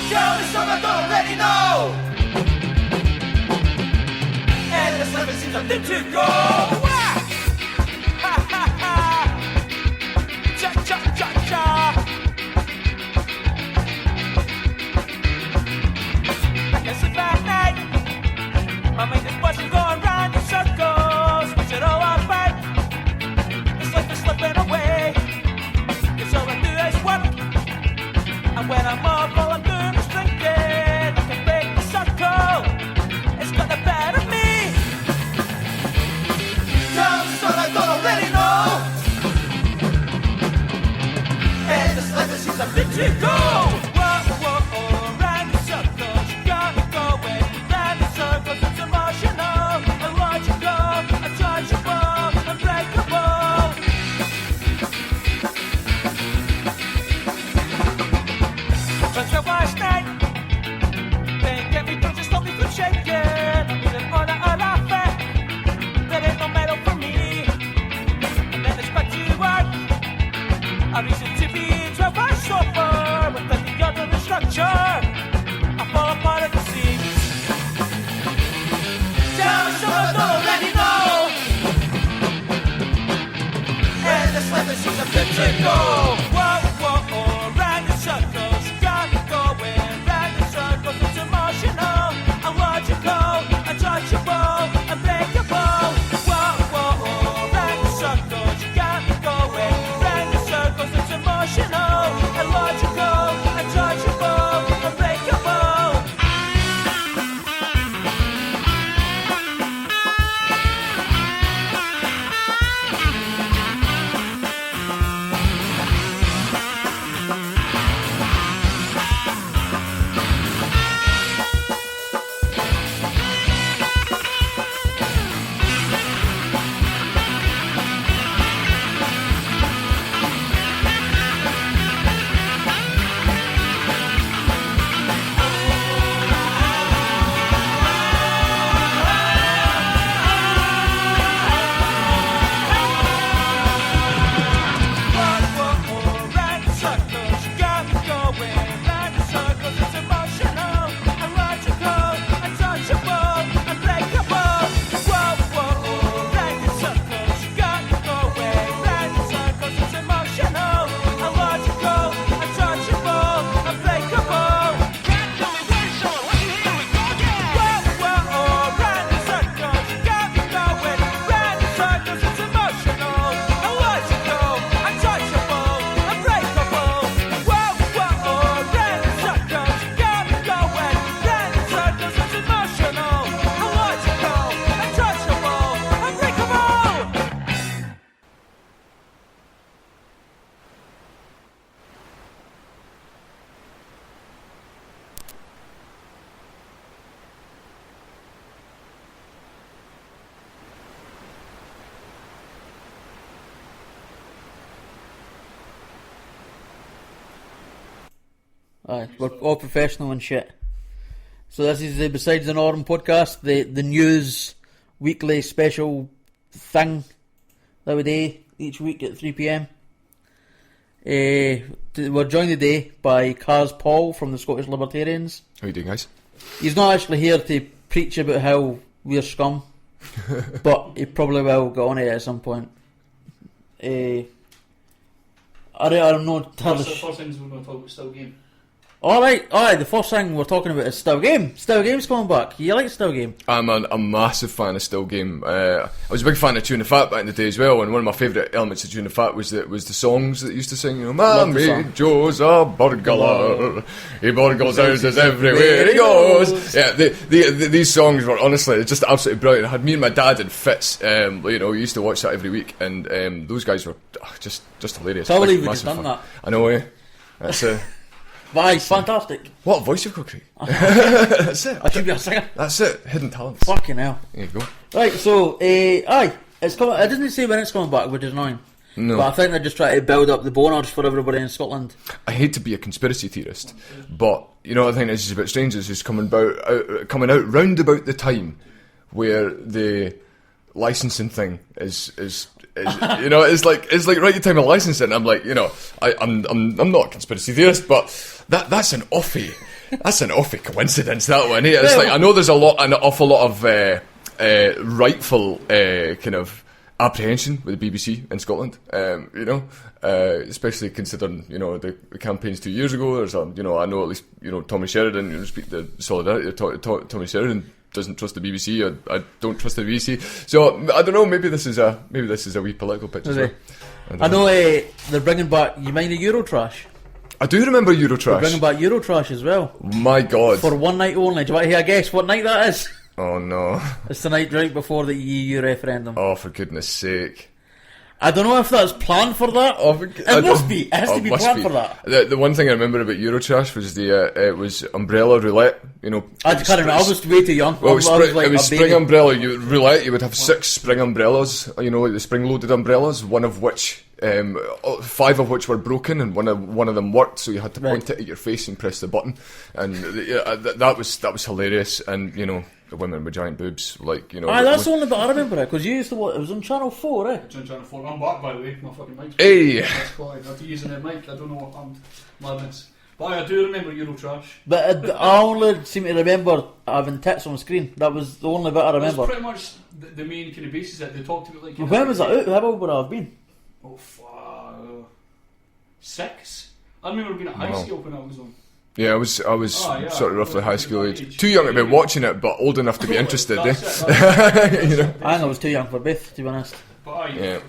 Tell me something I don't already know. And this life seems a bit to go. Whack! Ha ha ha! Cha cha cha cha! I guess it's bad night. My mind is buzzing, going round in circles. What's it all about? This life is slipping away. Cause all I do is work. And when I'm up, all I'm doing is drinking. I can break the circle. It's got the better of me. Tell me something I don't already know. And this life it seems a bit to go. Whoa, whoa, oh, round in circles. You got me going round in circles. It's emotional, illogical, untouchable, unbreakable. Friends that last night, they get me drunk to stop me from shaking. I'm either on or laughing. There ain't no medal for me. And then it's back to work. A reason to be 12 hours sober. Within the orderly structure, I fall apart at the seams. Tell me something I don't already know. And this life it seems a bit to go. Whoa, whoa, oh, round in circles. You got me going round in circles. It's emotional, illogical, untouchable, unbreakable. Whoa, whoa, oh, round in circles. You got me going round in circles. It's emotional, illogical, untouchable, unbreakable. Aye, we're all professional and shit. So this is the Besides the Norm podcast, the news weekly special thing that we do each week at 3 PM. We're joined today by Cars Paul from the Scottish Libertarians. How you doing, guys? He's not actually here to preach about how we're scum, but he probably will get on it at some point. I'm not entirely First things we're going to talk about Still Game. Alright, the first thing we're talking about is Still Game. Still Game's coming back. You like Still Game? I'm a massive fan of Still Game. I was a big fan of Tune the Fat back in the day as well, and one of my favourite elements of Tune the Fat was the songs that used to sing, you know, Mammy Joe's a burglar, he burgles houses everywhere he goes. Yeah, these songs were honestly just absolutely brilliant. I had me and my dad in fits, we used to watch that every week, and those guys were just hilarious. I believe we could done that. I know, That's Right, fantastic. What a voice you've got, Craig. That's it. I should be a singer. That's it. Hidden talents. Fucking hell. There you go. Right, so, it's coming. It doesn't say when it's coming back, which is annoying. No. But I think they're just trying to build up the boners for everybody in Scotland. I hate to be a conspiracy theorist, but you know what I think is a bit strange is it's coming out round about the time where the licensing thing is You know, it's like right you time a license, and I'm like, you know, I'm not a conspiracy theorist, but that's an awfully coincidence, that one. It's like, I know there's an awful lot of rightful kind of apprehension with the BBC in Scotland, you know, especially considering, you know, the campaigns 2 years ago. There's you know, I know at least, you know, Tommy Sheridan, you know, speak to solidarity. Tommy Sheridan doesn't trust the BBC. I don't trust the BBC. So I don't know. Maybe this is a wee political pitch as well. I know they're bringing back. You mind the Eurotrash? I do remember Eurotrash. They're bringing back Eurotrash as well. My God! For one night only. Do you want to hear a guess what night that is? Oh no! It's the night right before the EU referendum. Oh, for goodness sake! I don't know if that's planned for that. It must be. It has to be planned for that. The one thing I remember about Eurotrash was it was umbrella roulette. You know, I can't remember. I was way too young. Well, it was spring baby. umbrella. Roulette. You would have 6 spring umbrellas. You know, like the spring-loaded umbrellas. One of which, 5 of which were broken, and one of them worked. So you had to point it at your face and press the button. And that was hilarious. And you know, the women with giant boobs, like, you know. That's the only bit I remember it, because you used to watch. It was on Channel 4, eh? It's on Channel 4. I'm back, by the way. My fucking mic's Hey! That's quality. I had to use a mic. I don't know what happened. Madness. But I do remember Eurotrash. But I only seem to remember having tits on screen. That was the only bit I remember. That's pretty much the main kind of basis that they talked about. Like, When was that out? How old would I have been? Oh, 6? I remember being at high school when I was on. Yeah, I was sort of roughly high school age. age. Too young to be watching it, but old enough to be interested. That's it. You know? I think I was too young for both, to be honest. But Yeah.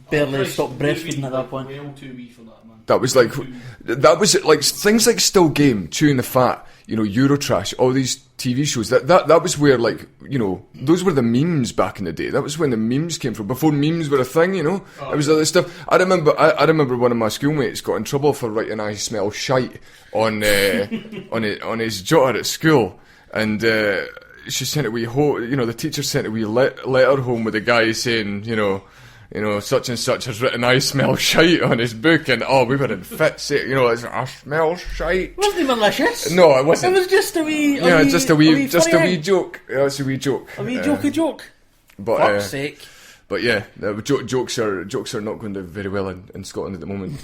Barely stopped breastfeeding at that point. Well too wee for that, man. That was like things like Still Game, Chewing the Fat, you know, Eurotrash, all these TV shows. That was where, like, you know, those were the memes back in the day. That was when the memes came from. Before memes were a thing, you know. It was all this stuff. I remember one of my schoolmates got in trouble for writing "I smell shite" on on his jotter at school, and she sent a wee you know, the teacher sent a wee letter home with the guy saying, you know, such and such has written "I smell shite" on his book, and we were in fits. You know, it's, "I smell shite." Wasn't it malicious? No, it wasn't. It was just a wee. Just a wee funny joke. Yeah, it's a wee joke. A wee jokey joke. But Fuck's sake. but yeah, jokes are not going down very well in Scotland at the moment.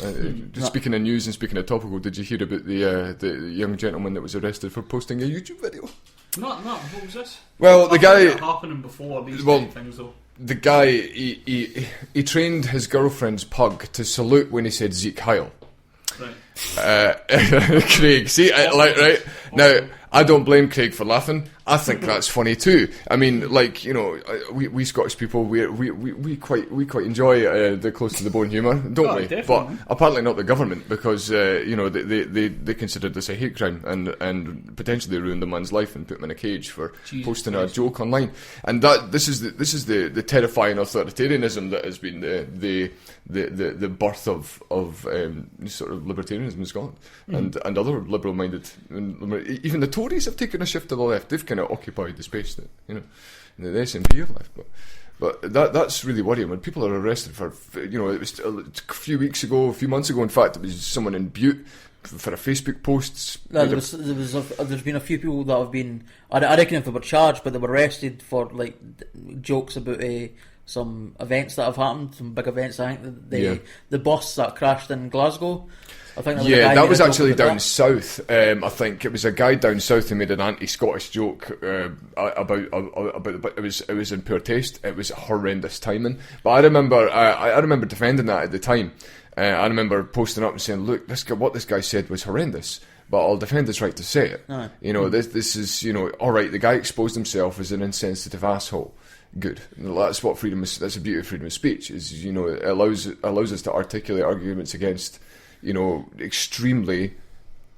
Speaking of news and speaking of topical, did you hear about the young gentleman that was arrested for posting a YouTube video? Not. What was this? Well, the guy. Happening before these things, though. The guy, he trained his girlfriend's pug to salute when he said Zeke Heil. Right. Craig, see, right now, I don't blame Craig for laughing. I think that's funny too. I mean, like, you know, we Scottish people, we quite enjoy the close to the bone humour, don't we? Definitely. But apparently not the government, because you know, they considered this a hate crime and potentially ruined a man's life and put him in a cage for posting a joke online. And this is the terrifying authoritarianism that has been the birth of sort of libertarianism in Scotland and other liberal-minded. Even the Tories have taken a shift to the left. They've kind of occupied the space that, you know, the SNP have left. But that's really worrying when people are arrested for, you know, it was a few months ago, in fact, it was someone in Butte for a Facebook post. There's been a few people that have been, I reckon if they were charged, but they were arrested for like jokes about some events that have happened, some big events. I think the bus that crashed in Glasgow. I think that was actually down south. I think it was a guy down south who made an anti-Scottish joke about it was in poor taste. It was horrendous timing. But I remember defending that at the time. I remember posting up and saying, "Look, what this guy said was horrendous, but I'll defend his right to say it." Aye. You know, this is, you know, all right. The guy exposed himself as an insensitive asshole. Good. That's what that's the beauty of freedom of speech. Is, you know, it allows us to articulate arguments against, you know, extremely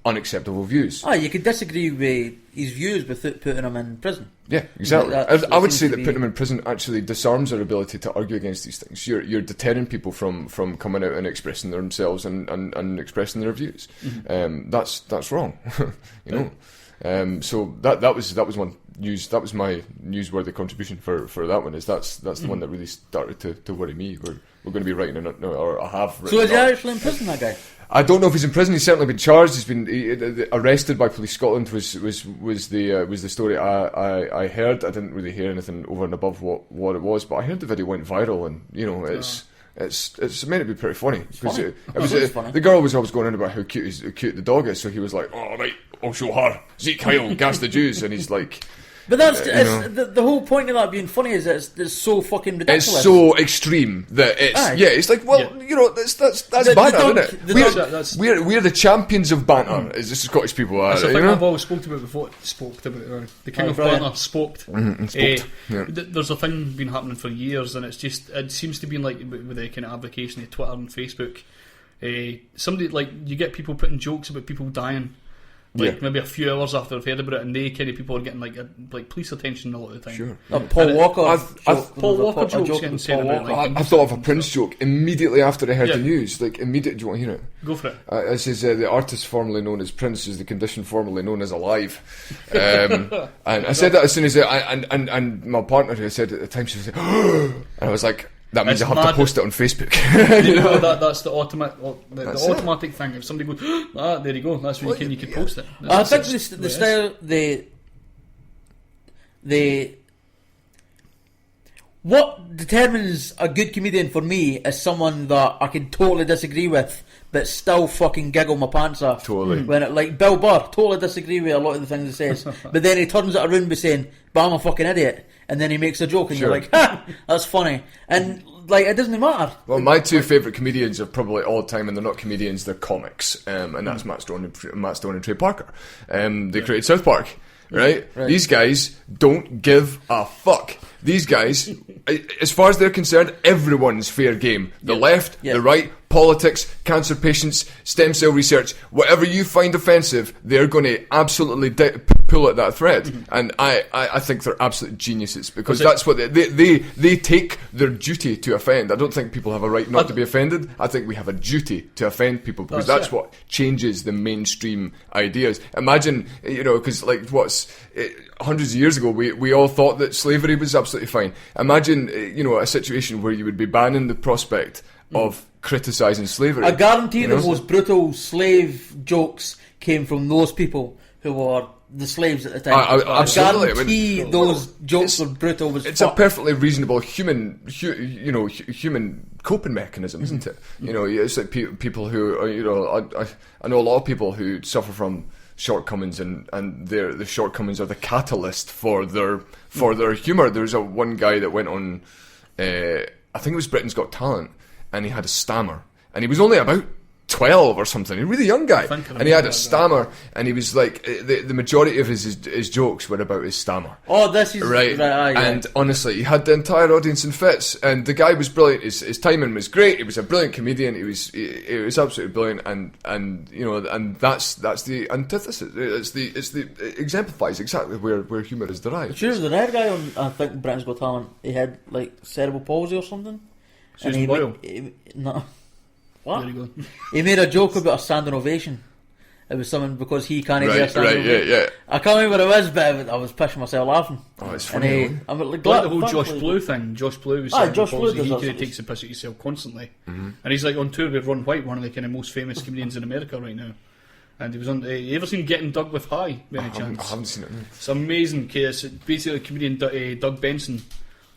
unacceptable views. You could disagree with his views without putting him in prison. Yeah, exactly. I would say that putting him in prison actually disarms our ability to argue against these things. You're deterring people from coming out and expressing themselves and expressing their views. Mm-hmm. That's wrong. You know. So that was one news. That was my newsworthy contribution for that one. That's the one that really started to worry me. We're going to be writing or I have written. So is he actually in prison, that guy? I don't know if he's in prison. He's certainly been charged. He's been arrested by Police Scotland. Was the story I heard. I didn't really hear anything over and above what it was, but I heard the video went viral, and you know It's meant to be pretty funny. funny. It was, It is funny. the girl was always going on about how cute the dog is, so he was like, "Oh right, I'll show her Zeke Heil, gas the Jews," and he's like. But that's you it's, the whole point of that being funny is that it's so fucking ridiculous. It's so extreme that it's Aye. it's like, well, that's The banter, dog- isn't it? the We're, dog- that's- we're the champions of banter, as the Scottish people are. That's the you thing know? I've always spoke about before. The king Oh, of brilliant. banter, spoked. spoked, yeah. There's a thing been happening for years, and it seems to be like with the kind of application of Twitter and Facebook. Somebody like you get people putting jokes about people dying. Like maybe a few hours after I've heard about it, and they kind of people are getting like police attention a lot of the time. Sure. Paul Walker. Paul Walker a jokes joke getting with said Paul about, Walker. like, I thought of a Prince joke immediately after I heard the Yeah. news. Like immediately, do you want to hear it? Go for it. It says the artist formerly known as Prince is the condition formerly known as alive. And I said that as soon as and my partner who I said at the time, she was like, and I was like, that means It's I have to mad. post it on Facebook. You know that's the automatic thing. If somebody goes, there you go. That's when you can post it. I think That's the style what determines a good comedian for me is someone that I can totally disagree with, but still fucking giggle my pants off. Totally. When it, like Bill Burr, totally disagree with a lot of the things he says, but then he turns it around by saying, "But I'm a fucking idiot," and then he makes a joke, and Sure. you're like, "Ha, that's funny," and like it doesn't matter. Well, my two favourite comedians are probably all time, and they're not comedians; they're comics, and that's Matt Stone and Trey Parker. They created South Park, right? These guys don't give a fuck. These guys, as far as they're concerned, everyone's fair game. The left, the right, politics, cancer patients, stem cell research, whatever you find offensive, they're going to absolutely pull at that thread. And I think they're absolute geniuses, because that's what they take their duty to offend. I don't think people have a right not to be offended. I think we have a duty to offend people, because that's what changes the mainstream ideas. Imagine, because like hundreds of years ago, we all thought that slavery was absolutely fine. Imagine, a situation where you would be banning the prospect of criticising slavery. I guarantee the most brutal slave jokes came from those people who were the slaves at the time. Absolutely. I guarantee those jokes were brutal as It's fuck. a perfectly reasonable human coping mechanism, isn't it? It's like people who are, I know a lot of people who suffer from shortcomings, and the shortcomings are the catalyst for their humour. There's one guy that went on, I think it was Britain's Got Talent, and he had a stammer, and he was only about 12 or something, a really young guy, and he had a stammer, and he was like, the majority of his jokes were about his stammer. Oh, this is right. And honestly, he had the entire audience in fits, and the guy was brilliant. His timing was great. He was a brilliant comedian. He was absolutely brilliant, and that's the antithesis. It exemplifies exactly where humour is derived. Sure, the red guy on, I think, Britain's Got Talent, he had like cerebral palsy or something. Susan Boyle. No. What? There you go. He made a joke about a standing ovation. It was something because he can't do a standing ovation. Yeah. I can't remember what it was, but I was pissing myself laughing. Oh, it's funny. I'm like, Like the whole Josh Blue thing. Josh Blue was Josh Blue he does kind that. of takes the piss at himself constantly, and he's like on tour with Ron White, one of the kind of most famous comedians in America right now. And he was on. You ever seen Getting Dug with High? By any chance? I haven't seen it. No. It's amazing. It's basically comedian Doug Benson,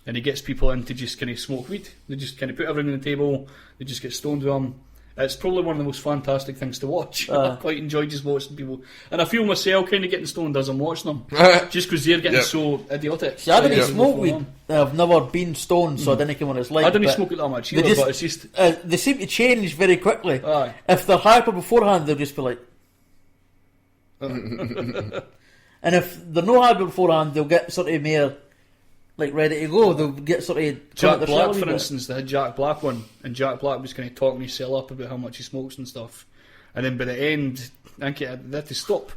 and he gets people in to just kind of smoke weed. They just kind of put everything on the table. They just get stoned with them. It's probably one of the most fantastic things to watch. I quite enjoy just watching people, and I feel myself kind of getting stoned as I'm watching them, just because they're getting so idiotic. See, I didn't smoke weed. I've never been stoned, so I didn't know what it's like. I didn't smoke it that much either, but it's just they seem to change very quickly. Aye. If they're hyper beforehand, they'll just be like. And if they're no hyper beforehand, they'll get sort of more like ready to go. They'll get sort of Jack Black, for instance. They had Jack Black one, and Jack Black was kind of talking himself up about how much he smokes and stuff. And then by the end, I think they had to stop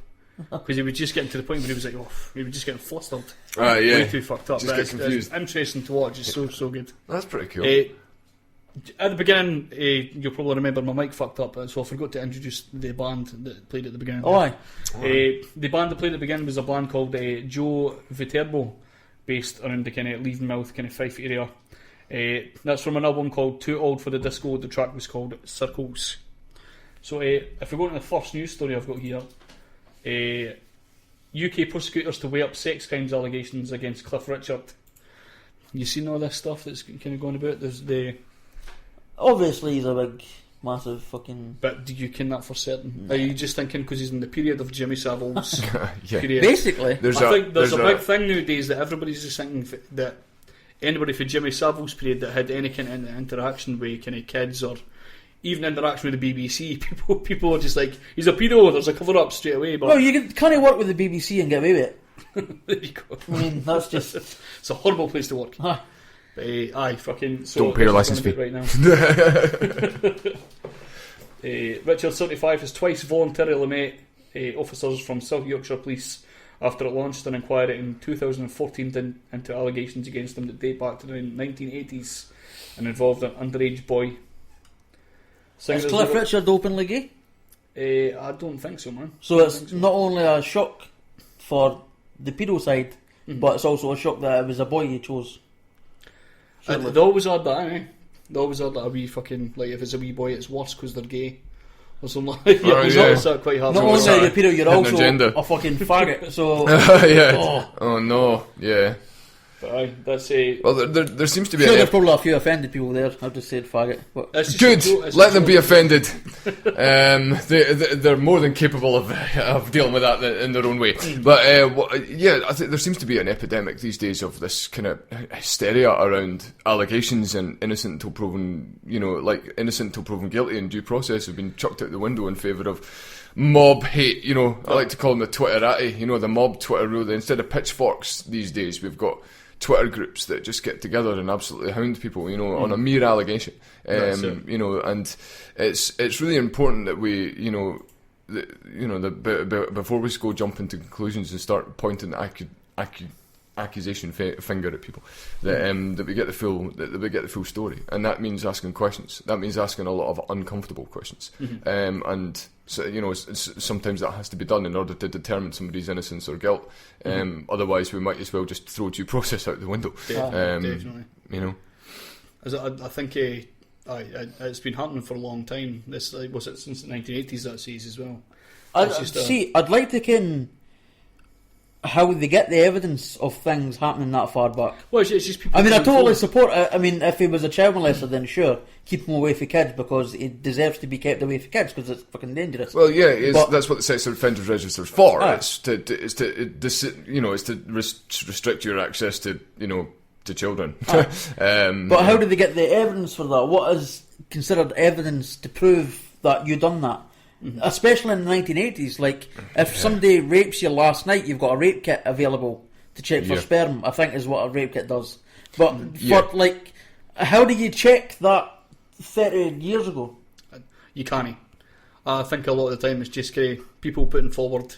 because he was just getting to the point where he was like, he was just getting flustered. Way too fucked up. Just get confused. It's interesting to watch. It's so good. That's pretty cool. At the beginning, you'll probably remember my mic fucked up, so I forgot to introduce the band that played at the beginning. Oh, aye. The band that played at the beginning was a band called Joe Viterbo, based around the kind of Leavenmouth, kind of Fife area. That's from an album called Too Old for the Disco. The track was called Circles. So if we go into the first news story I've got here, UK prosecutors to weigh up sex crimes allegations against Cliff Richard. You seen all this stuff that's kind of going about? There's Obviously, he's a big, massive fucking. But do you ken that for certain? Are you just thinking because he's in the period of Jimmy Savile's Yeah. period? Basically, I think there's a big thing nowadays that everybody's just thinking that anybody for Jimmy Savile's period that had any kind of interaction with kind of kids or even interaction with the BBC, people are just like, he's a pedo, there's a cover up straight away. But well, you can't work with the BBC and get away with it. there you go. I mean, that's just. It's a horrible place to work. Aye. But, aye, fucking. So Don't pay your license fee right now. Richard 75 has twice voluntarily met officers from South Yorkshire Police after it launched an inquiry in 2014 into allegations against him that date back to the 1980s and involved an underage boy. Is Cliff Richard openly gay? I don't think so, man. So it's not only a shock for the pedo side, but it's also a shock that it was a boy he chose. They always add that, eh? They always add that a wee fucking, like, if it's a wee boy, it's worse because they're gay. Or something like that. Right, There's yeah. always that quite hard. Not only are you a pedo, you're also agenda. a fucking faggot. So Yeah. Oh no. Yeah. But aye, that's a. Well, there seems to be sure, an there's probably a few offended people there. I've just said faggot. But It's just good. it's Let just them be offended. They're more than capable of dealing with that in their own way. But yeah, I think there seems to be an epidemic these days of this kind of hysteria around allegations and innocent until proven, innocent until proven guilty, and due process have been chucked out the window in favour of mob hate. I like to call them the Twitterati. The mob Twitter rule. Instead of pitchforks these days, we've got Twitter groups that just get together and absolutely hound people, on a mere allegation. And it's really important that we, before we go jump into conclusions and start pointing the accusation finger at people, that we get the full story, and that means asking questions. That means asking a lot of uncomfortable questions, and so sometimes that has to be done in order to determine somebody's innocence or guilt. Otherwise, we might as well just throw due process out the window. Definitely. As I think it's been happening for a long time. This was it since the 1980s that says as well. I'd like to ken how they get the evidence of things happening that far back. Well, it's just people. I totally support it. If he was a child molester, then sure, keep him away from kids because he deserves to be kept away from kids because it's fucking dangerous. Well, yeah, that's what the sex offenders register is for. Aye. It's to restrict your access to children. But how do they get the evidence for that? What is considered evidence to prove that you done that? Especially in the 1980s, like if somebody rapes you last night, you've got a rape kit available to check for sperm. I think is what a rape kit does. But how do you check that 30 years ago? You can't. I think a lot of the time it's just people putting forward,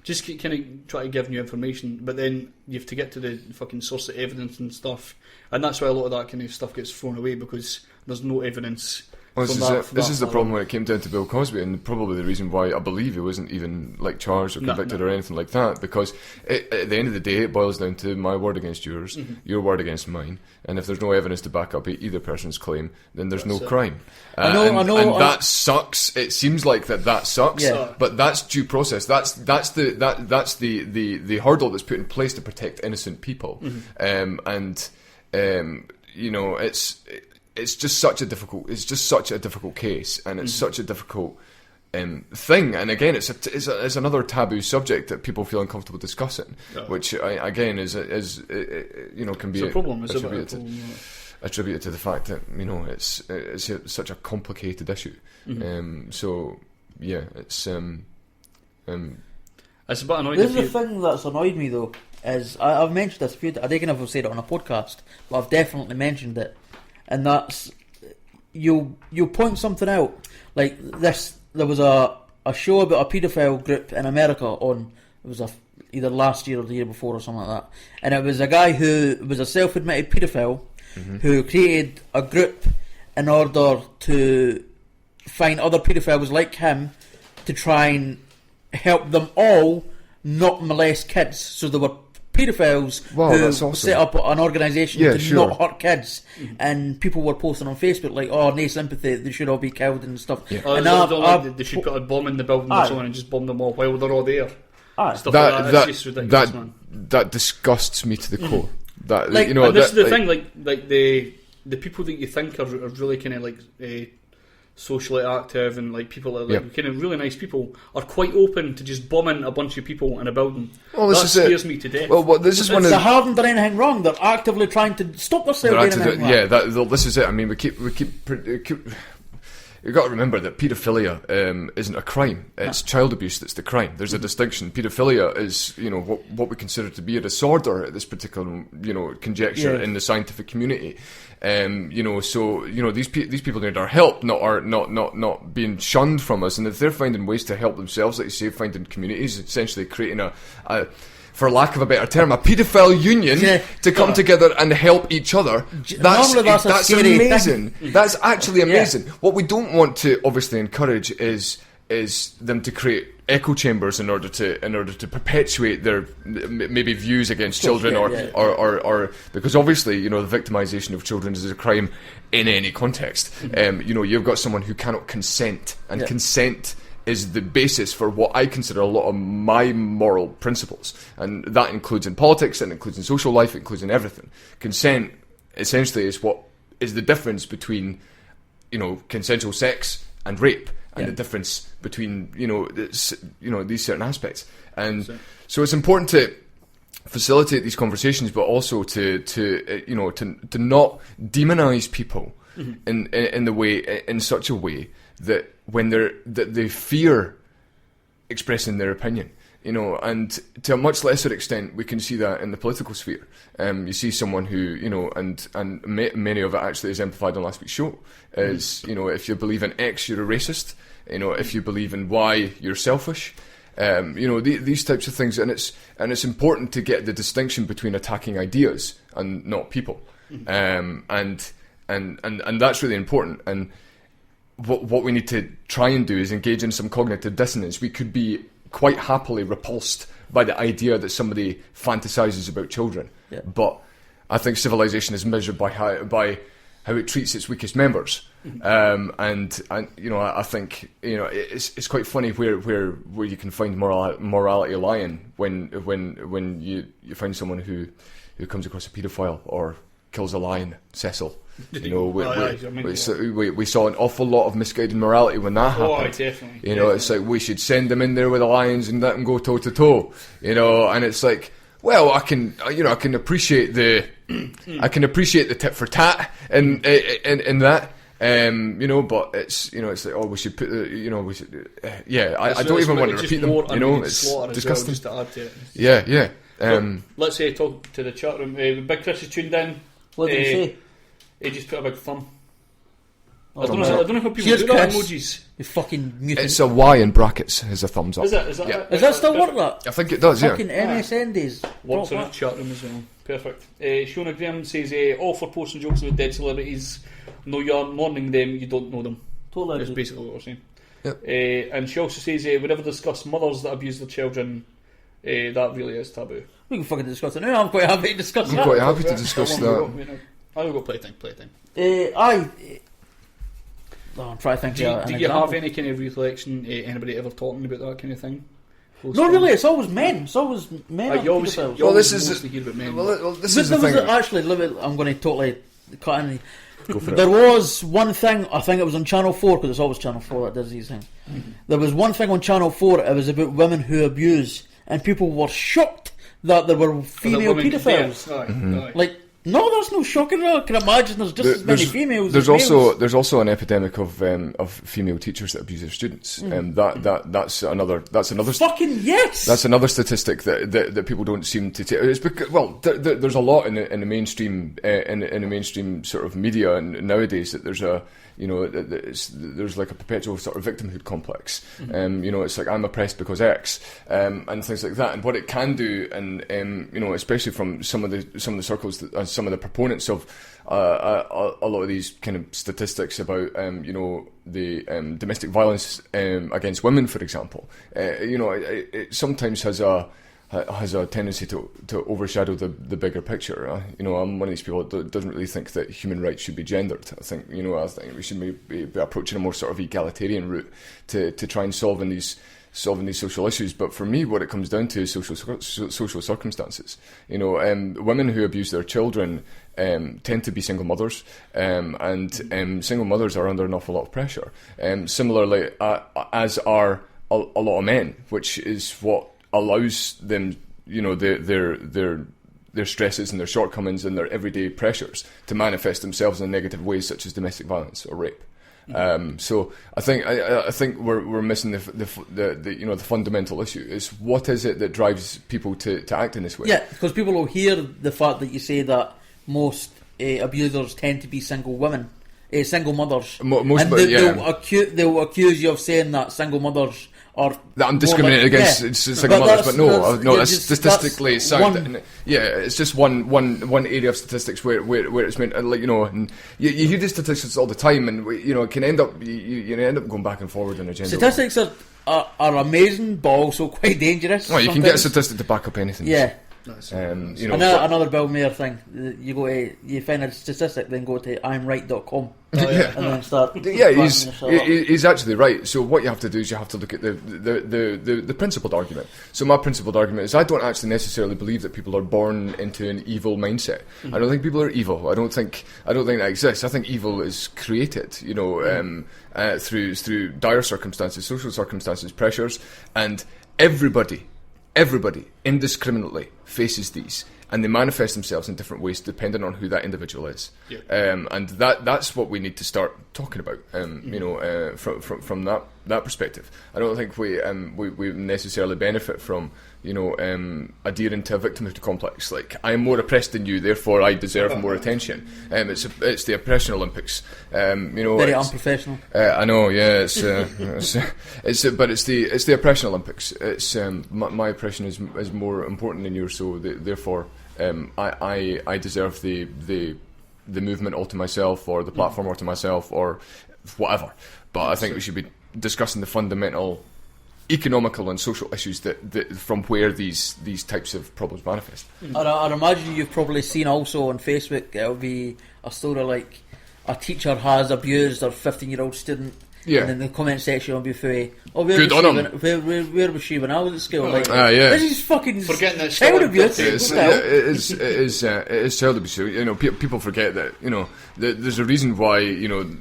just kind of try to give new information, but then you have to get to the fucking source of evidence and stuff, and that's why a lot of that kind of stuff gets thrown away because there's no evidence. Well, this is the problem when it came down to Bill Cosby, and probably the reason why I believe he wasn't even charged or convicted or anything like that, because at the end of the day it boils down to my word against yours, your word against mine, and if there's no evidence to back up either person's claim, then there's no crime. I know, and that sucks. It seems like that sucks, yeah. But that's due process. That's the hurdle that's put in place to protect innocent people, It's just such a difficult case, and it's such a difficult thing. And again, it's another taboo subject that people feel uncomfortable discussing, which again can be a problem. Attributed to the fact that it's such a complicated issue. So yeah, it's a bit annoying. This is the thing that's annoyed me though. Is I've mentioned this a few. I don't know if I've said it on a podcast, but I've definitely mentioned it. And that's you point something out like this. There was a show about a paedophile group in America on. It was either last year or the year before or something like that. And it was a guy who was a self-admitted paedophile who created a group in order to find other paedophiles like him to try and help them all not molest kids. So there were paedophiles who set up an organisation to not hurt kids, and people were posting on Facebook like, "Oh, no sympathy, they should all be killed and stuff." Yeah. And they should put a bomb in the building or something and just bomb them all while they're all there. Stuff that, like that. It's just ridiculous, man. That disgusts me to the core. This is the thing. Like the people that you think are really kind of like socially active and like people that are like kind of really nice people are quite open to just bombing a bunch of people in a building. Well, that scares me to death. Well, this is one of They haven't done anything wrong. They're actively trying to stop themselves doing anything wrong. This is it. I mean, we keep. You've got to remember that paedophilia isn't a crime. It's child abuse that's the crime. There's a distinction. Paedophilia is, what we consider to be a disorder at this particular, conjecture in the scientific community. So these people need our help, not being shunned from us. And if they're finding ways to help themselves, like you say, finding communities, essentially creating a for lack of a better term, a paedophile union to come together and help each other. That's amazing. That's actually amazing. What we don't want to obviously encourage is them to create echo chambers in order to perpetuate their maybe views against children or because obviously the victimization of children is a crime in any context. You've got someone who cannot consent, and consent is the basis for what I consider a lot of my moral principles. And that includes in politics, and includes in social life, it includes in everything. Consent, essentially, is what is the difference between, consensual sex and rape, and the difference between, these certain aspects. And so it's important to facilitate these conversations, but also to not demonise people in such a way that when they fear expressing their opinion, and to a much lesser extent, we can see that in the political sphere. You see someone who, and many of it actually exemplified on last week's show, is, if you believe in X, you're a racist. If you believe in Y, you're selfish. These types of things, and it's important to get the distinction between attacking ideas and not people, and that's really important. And what we need to try and do is engage in some cognitive dissonance. We could be quite happily repulsed by the idea that somebody fantasizes about children, but I think civilization is measured by how it treats its weakest members. And I think it's quite funny where you can find morality lying when you find someone who comes across a paedophile or kills a lion, Cecil. We saw an awful lot of misguided morality when that happened. Oh, definitely. It's like we should send them in there with the lions and let them go toe to toe. And it's like, well, I can appreciate the tit for tat and that. But it's it's like, oh, we should put I don't even want to repeat them. It's disgusting. Well, just to add to it. Let's say talk to the chat room. Big Chris is tuned in. What did he say? He just put a big thumb. I don't know how people do that emojis. You fucking mutant. It's a Y in brackets as a thumbs up. Is that Does that still work, that? I think it does, Fucking MSN days. Works on the chat room as well. Perfect. Shona Graham says, all for posting jokes about dead celebrities. No, you're mourning them, you don't know them. Totally. That's basically what we're saying. Yep. And she also says, we never discuss mothers that abuse their children. That really is taboo. We can fucking discuss it now. I'm quite happy to discuss that. I'm quite happy to discuss that. I'll go playtime. I'm trying to think. Do you have any kind of recollection? Anybody ever talking about that kind of thing? No, really. It's always men. It's always men. You always this is mostly hear about men. Well, this is the thing. Actually, I'm going to totally cut in. Go for it. There was one thing. I think it was on Channel 4, because it's always Channel 4 that does these things. There was one thing on Channel 4. It was about women who abuse, and people were shocked that there were female paedophiles. Like, no, there's no shocking. I can imagine there's just as many females. There's as males. there's also an epidemic of female teachers that abuse their students, and that's another fucking yes. That's another statistic that people don't seem to take. It's because, there's a lot in the mainstream in the mainstream sort of media and nowadays that there's a there's like a perpetual sort of victimhood complex. It's like I'm oppressed because X, and things like that. And what it can do, and especially from some of the circles, some of the proponents of a lot of these kind of statistics about the domestic violence against women, for example. It sometimes has a tendency to overshadow the bigger picture. I'm one of these people that doesn't really think that human rights should be gendered. I think we should be approaching a more sort of egalitarian route to try and solving these solving these social issues. But for me, what it comes down to is social circumstances. Women who abuse their children tend to be single mothers, and single mothers are under an awful lot of pressure. Similarly, as are a lot of men, which is what allows them, their stresses and their shortcomings and their everyday pressures to manifest themselves in negative ways, such as domestic violence or rape. So I think we're missing the fundamental issue is what is it that drives people to act in this way? Yeah, because people will hear the fact that you say that most abusers tend to be single women, single mothers, they'll accuse you of saying that single mothers are that I'm discriminating against single mothers, but that's statistically sound. It's just one area of statistics where it's meant, and you hear these statistics all the time, and it can end up you end up going back and forward on agenda. Statistics are amazing, but also quite dangerous. Well, you can get a statistic to back up anything. Yeah. Another Bill Maher thing. You find a statistic, then go to imright.com and then start. Yeah, he's actually right. So what you have to do is you have to look at the principled argument. So my principled argument is I don't actually necessarily believe that people are born into an evil mindset. I don't think people are evil. I don't think that exists. I think evil is created. Through dire circumstances, social circumstances, pressures, and everybody indiscriminately faces these, and they manifest themselves in different ways depending on who that individual is. And that's what we need to start talking about. From that perspective, I don't think we necessarily benefit from adhering to a victimhood complex. Like, I am more oppressed than you, therefore I deserve more attention. It's the oppression Olympics. Very unprofessional. I know, yeah. It's the oppression Olympics. It's my oppression is more important than yours, so therefore I deserve the movement all to myself, or the platform all to myself, or whatever. But I think we should be discussing the fundamental economical and social issues that from where these types of problems manifest. I'd imagine you've probably seen also on Facebook, it'll be a story like a teacher has abused a 15-year-old student. Yeah. And then the comment section will be where was she when I was at school? This is fucking child abuse. It is child abuse. People forget that there's a reason why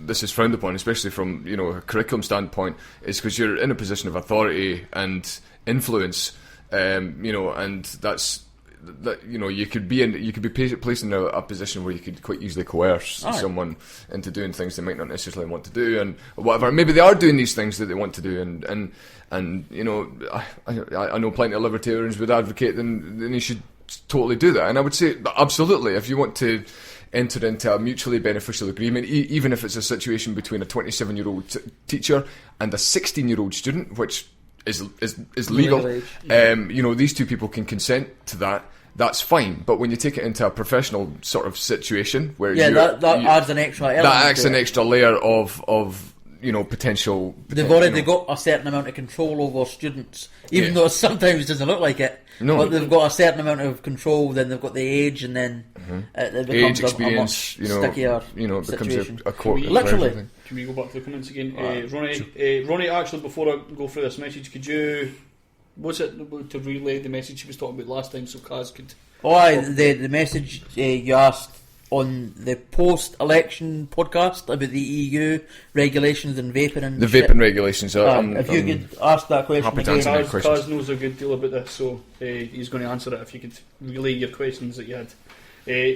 this is frowned upon, especially from a curriculum standpoint. Is because you're in a position of authority and influence, and that's. That you could be placed in a position where you could quite easily coerce someone into doing things they might not necessarily want to do, and whatever. Maybe they are doing these things that they want to do, and I know plenty of libertarians would advocate then you should totally do that. And I would say absolutely, if you want to enter into a mutually beneficial agreement, even if it's a situation between a 27-year-old teacher and a 16-year-old student, which is legal. These two people can consent to that. That's fine. But when you take it into a professional sort of situation where that adds an extra element. That adds an extra layer of potential. They've already got a certain amount of control over students, even though it sometimes doesn't look like it. No. But they've got a certain amount of control. Then they've got the age, and then it becomes age, experience, a much stickier it situation. becomes a court. Literally. Can we go back to the comments again? Ronnie, actually, before I go through this message, could you... What's it to relay the message she was talking about last time so Kaz could... The message you asked on the post-election podcast about the EU regulations and vaping and the shit. Vaping regulations. If you could ask that question happy to again. answer questions. Kaz knows a good deal about this, so he's going to answer it if you could relay your questions that you had.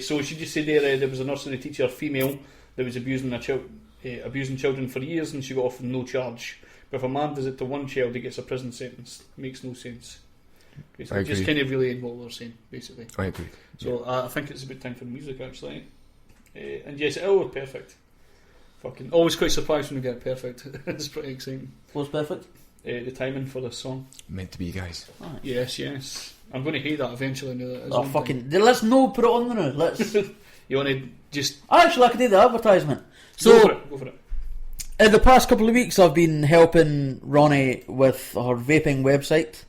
So she just said there was a nursery teacher, female, that was abusing children for years, and she got off with no charge. But if a man does it to one child, he gets a prison sentence. Makes no sense. Basically, just kind of relaying what we're saying, basically. I agree. So I think it's a bit time for music, actually. And yes, perfect. Fucking always quite surprised when we get perfect. It's pretty exciting. What's perfect? The timing for this song. Meant to be, guys. Right. Yes. I'm going to hate that eventually. Let's no put it on the now. Let's. You want to just... Actually, I could do the advertisement. So, go for it. In the past couple of weeks, I've been helping Ronnie with her vaping website.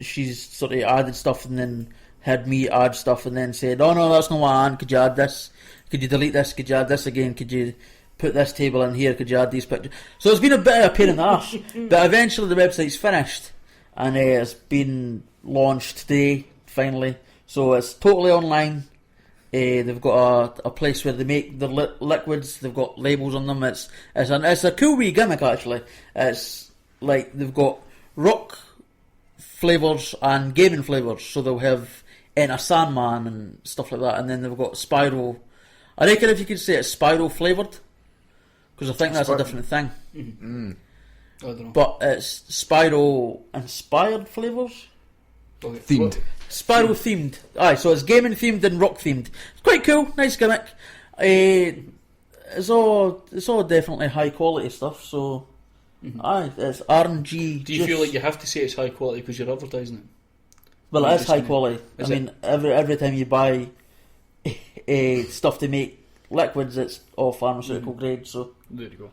She's sort of added stuff and then had me add stuff and then said, "Oh no, that's not what I want. Could you add this? Could you delete this? Could you add this again? Could you put this table in here, could you add these pictures? So it's been a bit of a pain in the arse, but eventually the website's finished, and it's been launched today, finally. So it's totally online. They've got a place where they make the liquids. They've got labels on them. It's a cool wee gimmick, actually. It's like they've got rock flavours and gaming flavours. So they'll have Enter Sandman and stuff like that. And then they've got Spyro. I reckon if you could say it's Spyro flavoured, because I think that's a different thing. I don't know. But it's Spyro inspired flavours. Themed. Spyro themed. Aye, so it's gaming themed and rock themed. It's quite cool, nice gimmick. It's all definitely high quality stuff. So, aye, it's RNG. Do you feel like you have to say it's high quality because you're advertising it? Well, Or it you is just high gonna- quality. Is I it? mean, every time you buy stuff to make liquids, it's all pharmaceutical grade. So, There you go.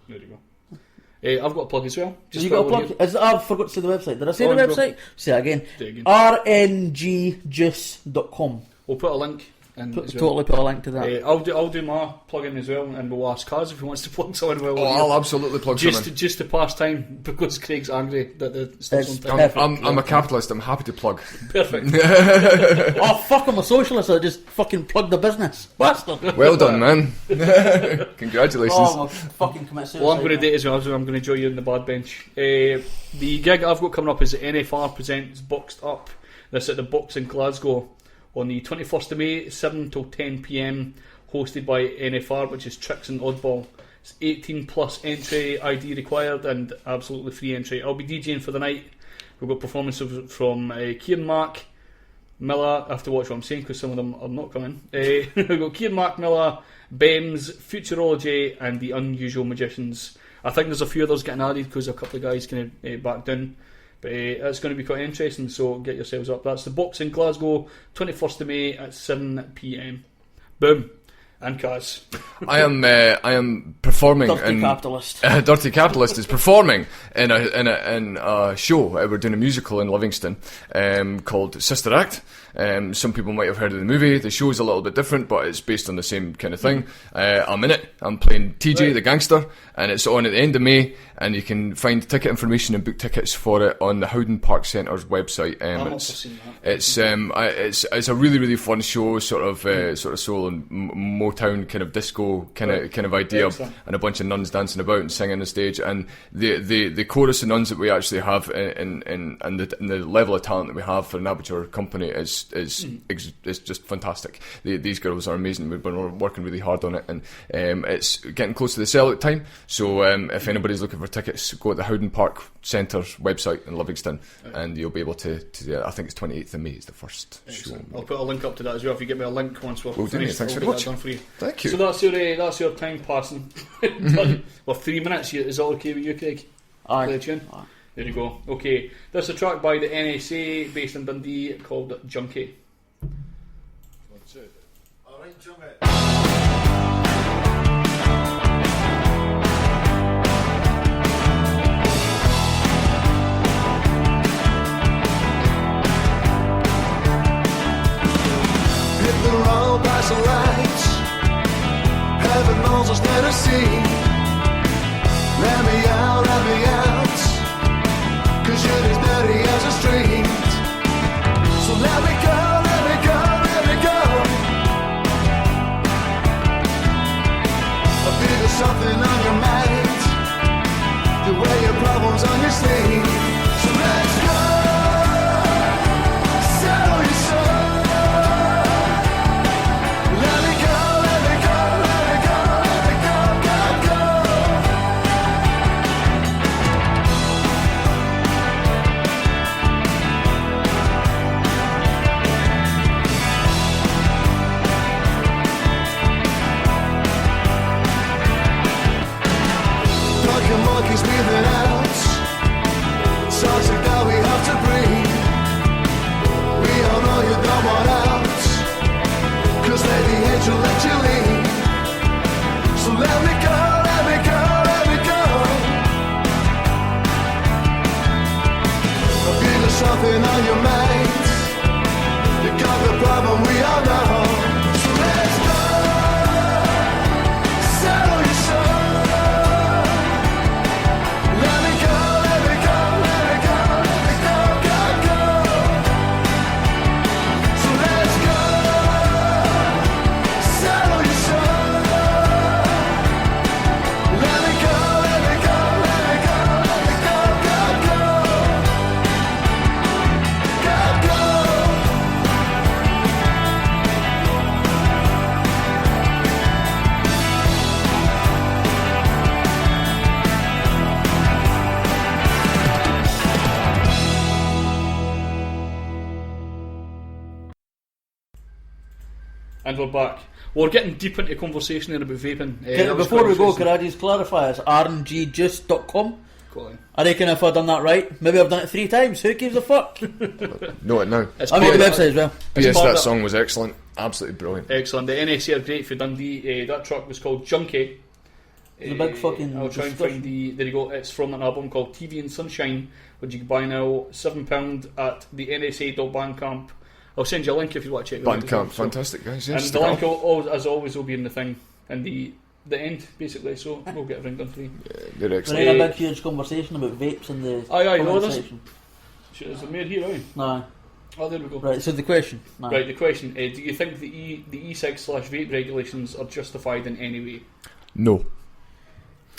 I've got a plug as well. you got a while plug? we're I forgot to say the website. Did I say Oh, the no. website? Say it again. Say it again. rngjuice.com. We'll put a link in as well. Totally put a link to that. I'll do my plug-in as well, and we'll ask Kaz if he wants to plug something. While we're I'll here. absolutely plug just something. to pass time because Craig's angry that the stuff's on It's time. perfect. I'm a capitalist. I'm happy to plug. Perfect. Oh fuck! I'm a socialist. I just fucking plugged the business, bastard. Well done, man. Congratulations. Oh, I'll fucking commit suicide. Well, I'm going to now. do it as well, so I'm going to join you in the bad bench. The gig I've got coming up is the NFR Presents Boxed Up. That's at the Box in Glasgow on the 21st of May, 7 till 10 PM, hosted by NFR, which is Tricks and Oddball. It's 18 plus entry, ID required, and absolutely free entry. I'll be DJing for the night. We've got performances from Kieran Mark, Miller. I have to watch what I'm saying because some of them are not coming. We've got Kieran Mark, Miller, Bems, Futurology, and the Unusual Magicians. I think there's a few others getting added because a couple of guys kind of backed in. But it's going to be quite interesting, so get yourselves up. That's the Box in Glasgow, 21st of May at 7 PM. Boom. And Kaz. I am performing Dirty in capitalist. Dirty Capitalist is performing in a show. We're doing a musical in Livingston called Sister Act. Some people might have heard of the movie. The show is a little bit different, but it's based on the same kind of thing. I'm in it. I'm playing TJ the gangster, and it's on at the end of May. And you can find ticket information and book tickets for it on the Howden Park Centre's website. I'm not It's seen that. it's a really, really fun show, sort of soul and Motown kind of disco kind of idea, Excellent. and a bunch of nuns dancing about and singing on the stage, and the chorus of nuns that we actually have and the level of talent that we have for an amateur company is just fantastic. These girls are amazing. We've been working really hard on it, and it's getting close to the sellout time. So if anybody's looking for tickets, go to the Howden Park Centre's website in Livingston, and you'll be able to I think it's 28th of May is the first show. I'll put a link up to that as well if you get me a link once we're Will do, finished. thanks I'll very get much. that done for you. Thank you. So that's your time passing. Done. Well, 3 minutes. Is that okay with you, Craig? Aye. Play a tune? Aye. There you go. Okay, there's a track by the NSA based in Dundee called Junkie. Alright, Junkie. Hit the road past the lights. Heaven knows it's never seen. Let me out, let me out. Cause you're as dirty as a street. So let me go, let me go, let me go. I feel there's something on your mind. You wear your problems on your sleeve. So let's go. Settle your soul. Let me go, let me go, let me go, let me go, go, go. Talking monkeys breathing out. Toxic that we have to breathe. We all know you don't want out. Cause they hate you, let you leave. So let me go, let me go, let me go. I feel there's something on your mind. You got the problem, we all know. So let's go. Settle your soul. And we're back. We're getting deep into conversation there about vaping. Before we go, could I just clarify? It's rngjuice.com. Cool. I reckon if I've done that right, maybe I've done it 3 times. Who gives a fuck? Know it now. It's I made the part of website as well. P.S. part That of song was excellent. Absolutely brilliant. Excellent. The NSA are great for Dundee. That truck was called Junkie. The big fucking I'll try and stuff. find there you go. It's from an album called TV and Sunshine, which you can buy now £7 at the NSA.bandcamp. I'll send you a link if you want to check it out. Bandcamp, fantastic guys. And Yes, the link, as always, will be in the thing and the end, basically. So we'll get everything done for you. they're We're excellent. in a big, huge conversation about vapes in the Aye, comment no, there's- section. Is it made here? Aye. No. Oh, there we go. Right, so the question. No. Right, the question: do you think the e-cig/vape regulations are justified in any way? No.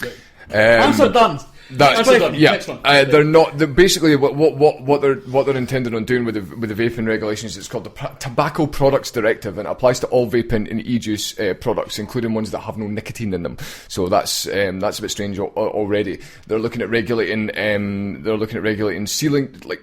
Right. Answer done. Answer done. Yeah, Next one. they're not. Basically, what they're intended on doing with the vaping regulations, it's called the Tobacco Products Directive, and it applies to all vaping and e-juice products, including ones that have no nicotine in them. So that's a bit strange already. They're looking at regulating.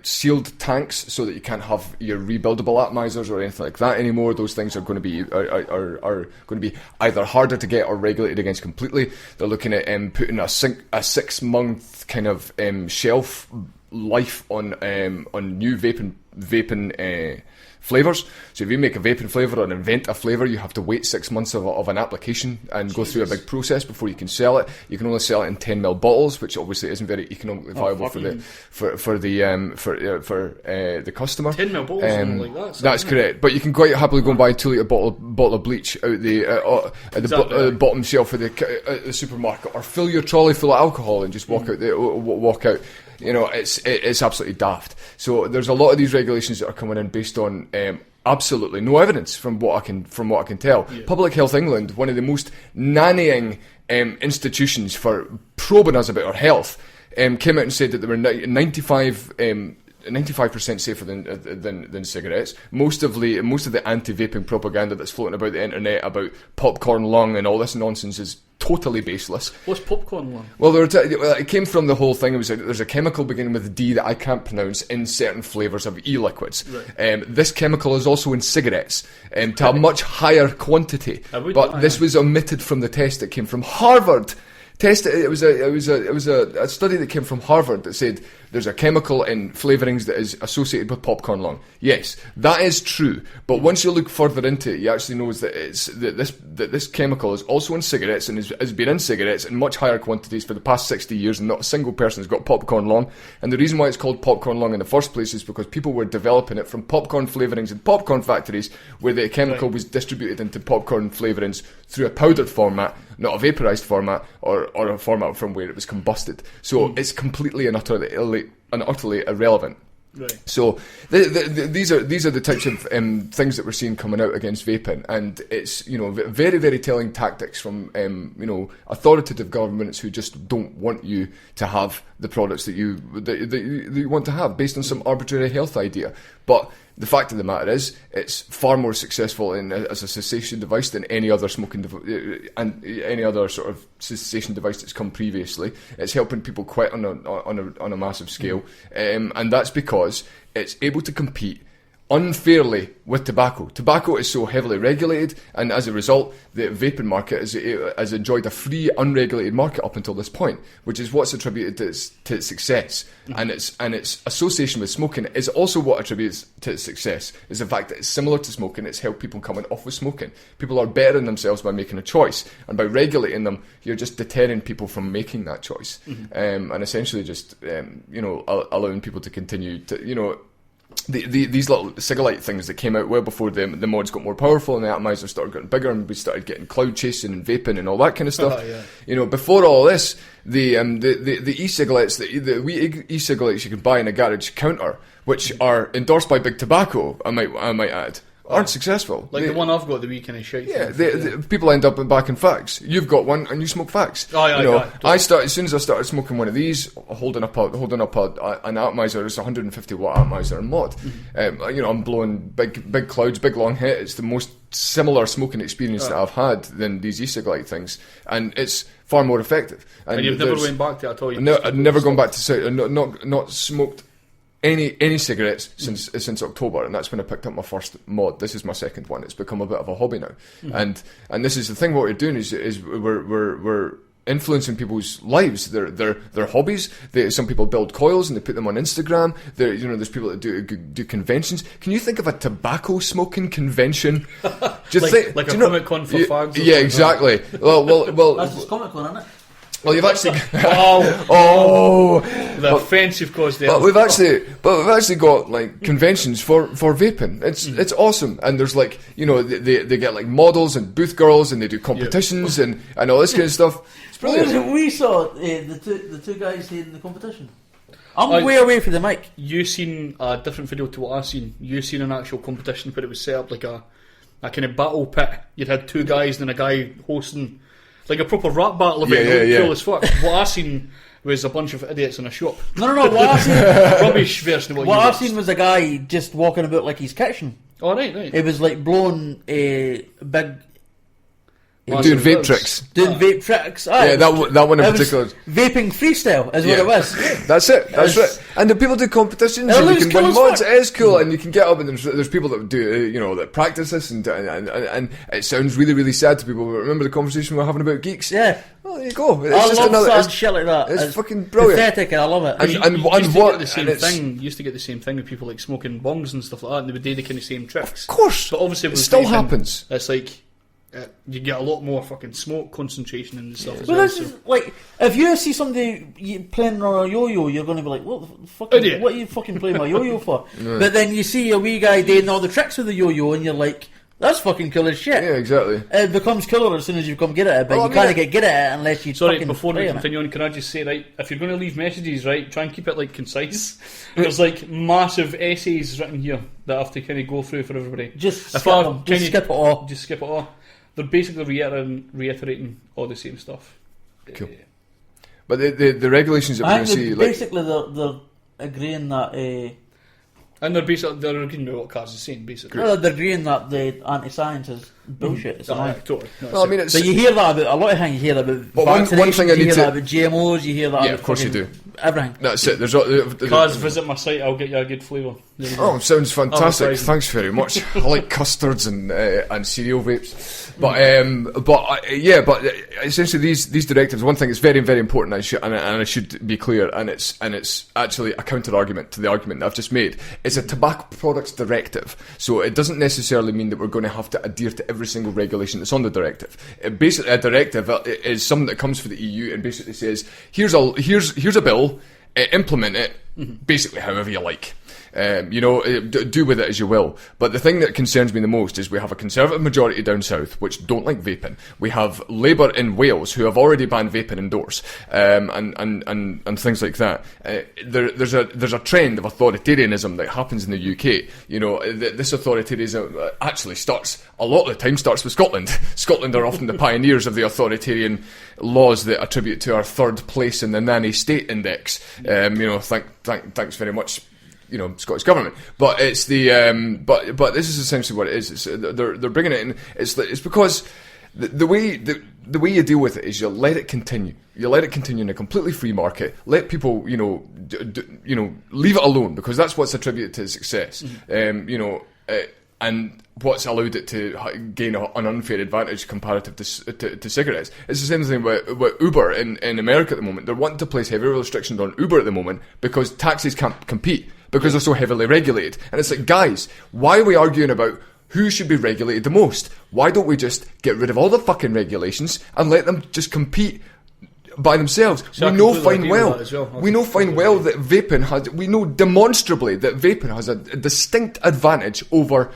Sealed tanks, so that you can't have your rebuildable atomizers or anything like that anymore. Those things are going to be are going to be either harder to get or regulated against completely. They're looking at putting a 6-month kind of shelf life on new vaping flavours. So if you make a vaping flavour or invent a flavour, you have to wait 6 months of an application and go through a big process before you can sell it. You can only sell it in 10ml bottles, which obviously isn't very economically viable for the customer. 10ml bottles, something like that. That's correct. But you can quite happily go and buy a 2 litre bottle of bleach out at the bottom shelf of the supermarket, or fill your trolley full of alcohol and just walk out. You know, it's absolutely daft. So there's a lot of these regulations that are coming in based on absolutely no evidence from what I can tell. Yeah. Public Health England, one of the most nannying institutions for probing us about our health, came out and said that they were 95% safer than cigarettes. Most of the anti-vaping propaganda that's floating about the internet about popcorn lung and all this nonsense is totally baseless. What's popcorn lung? Well, it came from the whole thing. It was there's a chemical beginning with D that I can't pronounce in certain flavours of e-liquids. Right. This chemical is also in cigarettes to a much higher quantity. But this was omitted from the test that came from Harvard. It was a study that came from Harvard that said there's a chemical in flavourings that is associated with popcorn lung. Yes, that is true. But once you look further into it, you actually know that this chemical is also in cigarettes and has been in cigarettes in much higher quantities for the past 60 years, and not a single person has got popcorn lung. And the reason why it's called popcorn lung in the first place is because people were developing it from popcorn flavourings in popcorn factories, where the chemical was distributed into popcorn flavourings through a powdered format, not a vaporised format, or a format from where it was combusted. So it's completely and utterly irrelevant. Right. So these are the types of things that we're seeing coming out against vaping, and it's very, very telling tactics from authoritative governments who just don't want you to have the products that you want to have based on some arbitrary health idea. But the fact of the matter is, it's far more successful as a cessation device than any other and any other sort of cessation device that's come previously. It's helping people quit on a massive scale, and that's because it's able to compete unfairly with tobacco. Tobacco is so heavily regulated, and as a result, the vaping market has enjoyed a free, unregulated market up until this point, which is what's attributed to its success. And its association with smoking is also what attributes to its success, is the fact that it's similar to smoking. It's helped people coming off with smoking. People are bettering themselves by making a choice, and by regulating them, you're just deterring people from making that choice, and essentially just allowing people to continue to these little cigarette things that came out well before the mods got more powerful and the atomizers started getting bigger, and we started getting cloud chasing and vaping and all that kind of stuff. Before all this, the e-cigarettes, the wee e-cigarettes you can buy in a garage counter, which are endorsed by Big Tobacco, I might add, aren't successful. Like the one I've got, the wee kind of shite. Yeah, people end up back in fags. You've got one and you smoke fags. As soon as I started smoking one of these, holding up an atomizer. It's a 150 watt atomizer and mod. I'm blowing big clouds, big long hit. It's the most similar smoking experience that I've had than these e-cigarette things, and it's far more effective. And you've never went back to it at all? No, I've never gone back to not smoked any cigarettes since October, and that's when I picked up my first mod. This is my second one. It's become a bit of a hobby now, and this is the thing. What we're doing is we're influencing people's lives, their hobbies. Some people build coils and they put them on Instagram. There's people that do conventions. Can you think of a tobacco smoking convention? Like a Comic Con for fags. Yeah, exactly. Well, That's just Comic Con, isn't it? well, you've actually. The offence you've caused there. But we've actually got like conventions for vaping. It's awesome, and there's like they get like models and booth girls, and they do competitions and all this kind of stuff. It's brilliant. We saw the two guys here in the competition. I'm way away from the mic. You seen a different video to what I seen. You seen an actual competition where it was set up like a kind of battle pit. You'd had two guys and a guy hosting. Like a proper rap battle event, cool as fuck. What I seen was a bunch of idiots in a shop. No. What I seen, rubbish version of what I seen was a guy just walking about like he's kitchen. Oh right. It was like blowing a big. Doing vape tricks. Doing vape tricks. Yeah, that one in particular. Vaping freestyle is what it was. That's it. That's right. And the people do competitions, and you can win mods. It is cool, and you can get up, and there's people that do that practice this, and it sounds really, really sad to people. But remember the conversation we were having about geeks? Yeah. Well, there you go. It's I just love another. sad shit like that. It's fucking brilliant. Pathetic, and I love it. And Used to get the same thing with people like smoking bongs and stuff like that, and they would do the kind of same tricks. Of course, but obviously it still happens. It's like. You get a lot more fucking smoke concentration and stuff as well. well. This is like, if you see somebody playing on a yo-yo, you're going to be like, what are you fucking playing my yo-yo for? But then you see a wee guy doing all the tricks with the yo-yo, and you're like, that's fucking cool as shit. Yeah, exactly. It becomes cooler as soon as you come get at it, but you can't get good at it unless you. Sorry, before we continue on, can I just say, right, if you're going to leave messages, right, try and keep it like concise. There's like massive essays written here that I have to kind of go through for everybody. Just skip it all. Just skip it all. They're basically reiterating all the same stuff. Cool. But the regulations that we're going to see, basically they're agreeing that. And they're agreeing with what Kaz is saying, basically. Well, they're agreeing that the anti-science is bullshit. It's totally. No, I mean, but you hear that about a lot of things. You hear that about one thing I you need hear to that about GMOs. You hear that. Yeah, of course you do. Everything. That's it. Kaz, visit my site. I'll get you a good flavour. Oh, sounds fantastic! Thanks very much. I like custards and cereal vapes, but essentially these directives. One thing is very, very important, and I should be clear, and it's actually a counter argument to the argument that I've just made. It's a tobacco products directive, so it doesn't necessarily mean that we're going to have to adhere to every single regulation that's on the directive. Basically, a directive is something that comes from the EU and basically says, here's a bill, implement it basically however you like. Do with it as you will. But the thing that concerns me the most is we have a Conservative majority down south which don't like vaping. We have Labour in Wales who have already banned vaping indoors, and things like that. There's a trend of authoritarianism that happens in the UK. This authoritarianism actually starts a lot of the time with Scotland. Scotland are often the pioneers of the authoritarian laws that attribute to our third place in the nanny state index. Thanks very much. Scottish government, but it's the but this is essentially what it is. They're bringing it in. It's because the way you deal with it is you let it continue. You let it continue in a completely free market. Let people leave it alone, because that's what's attributed to success. And what's allowed it to gain an unfair advantage comparative to cigarettes. It's the same thing with Uber in America at the moment. They're wanting to place heavy restrictions on Uber at the moment because taxis can't compete, because they're so heavily regulated. And it's like, guys, why are we arguing about who should be regulated the most? Why don't we just get rid of all the fucking regulations and let them just compete by themselves? So we know fine well that vaping has. We know demonstrably that vaping has a distinct advantage over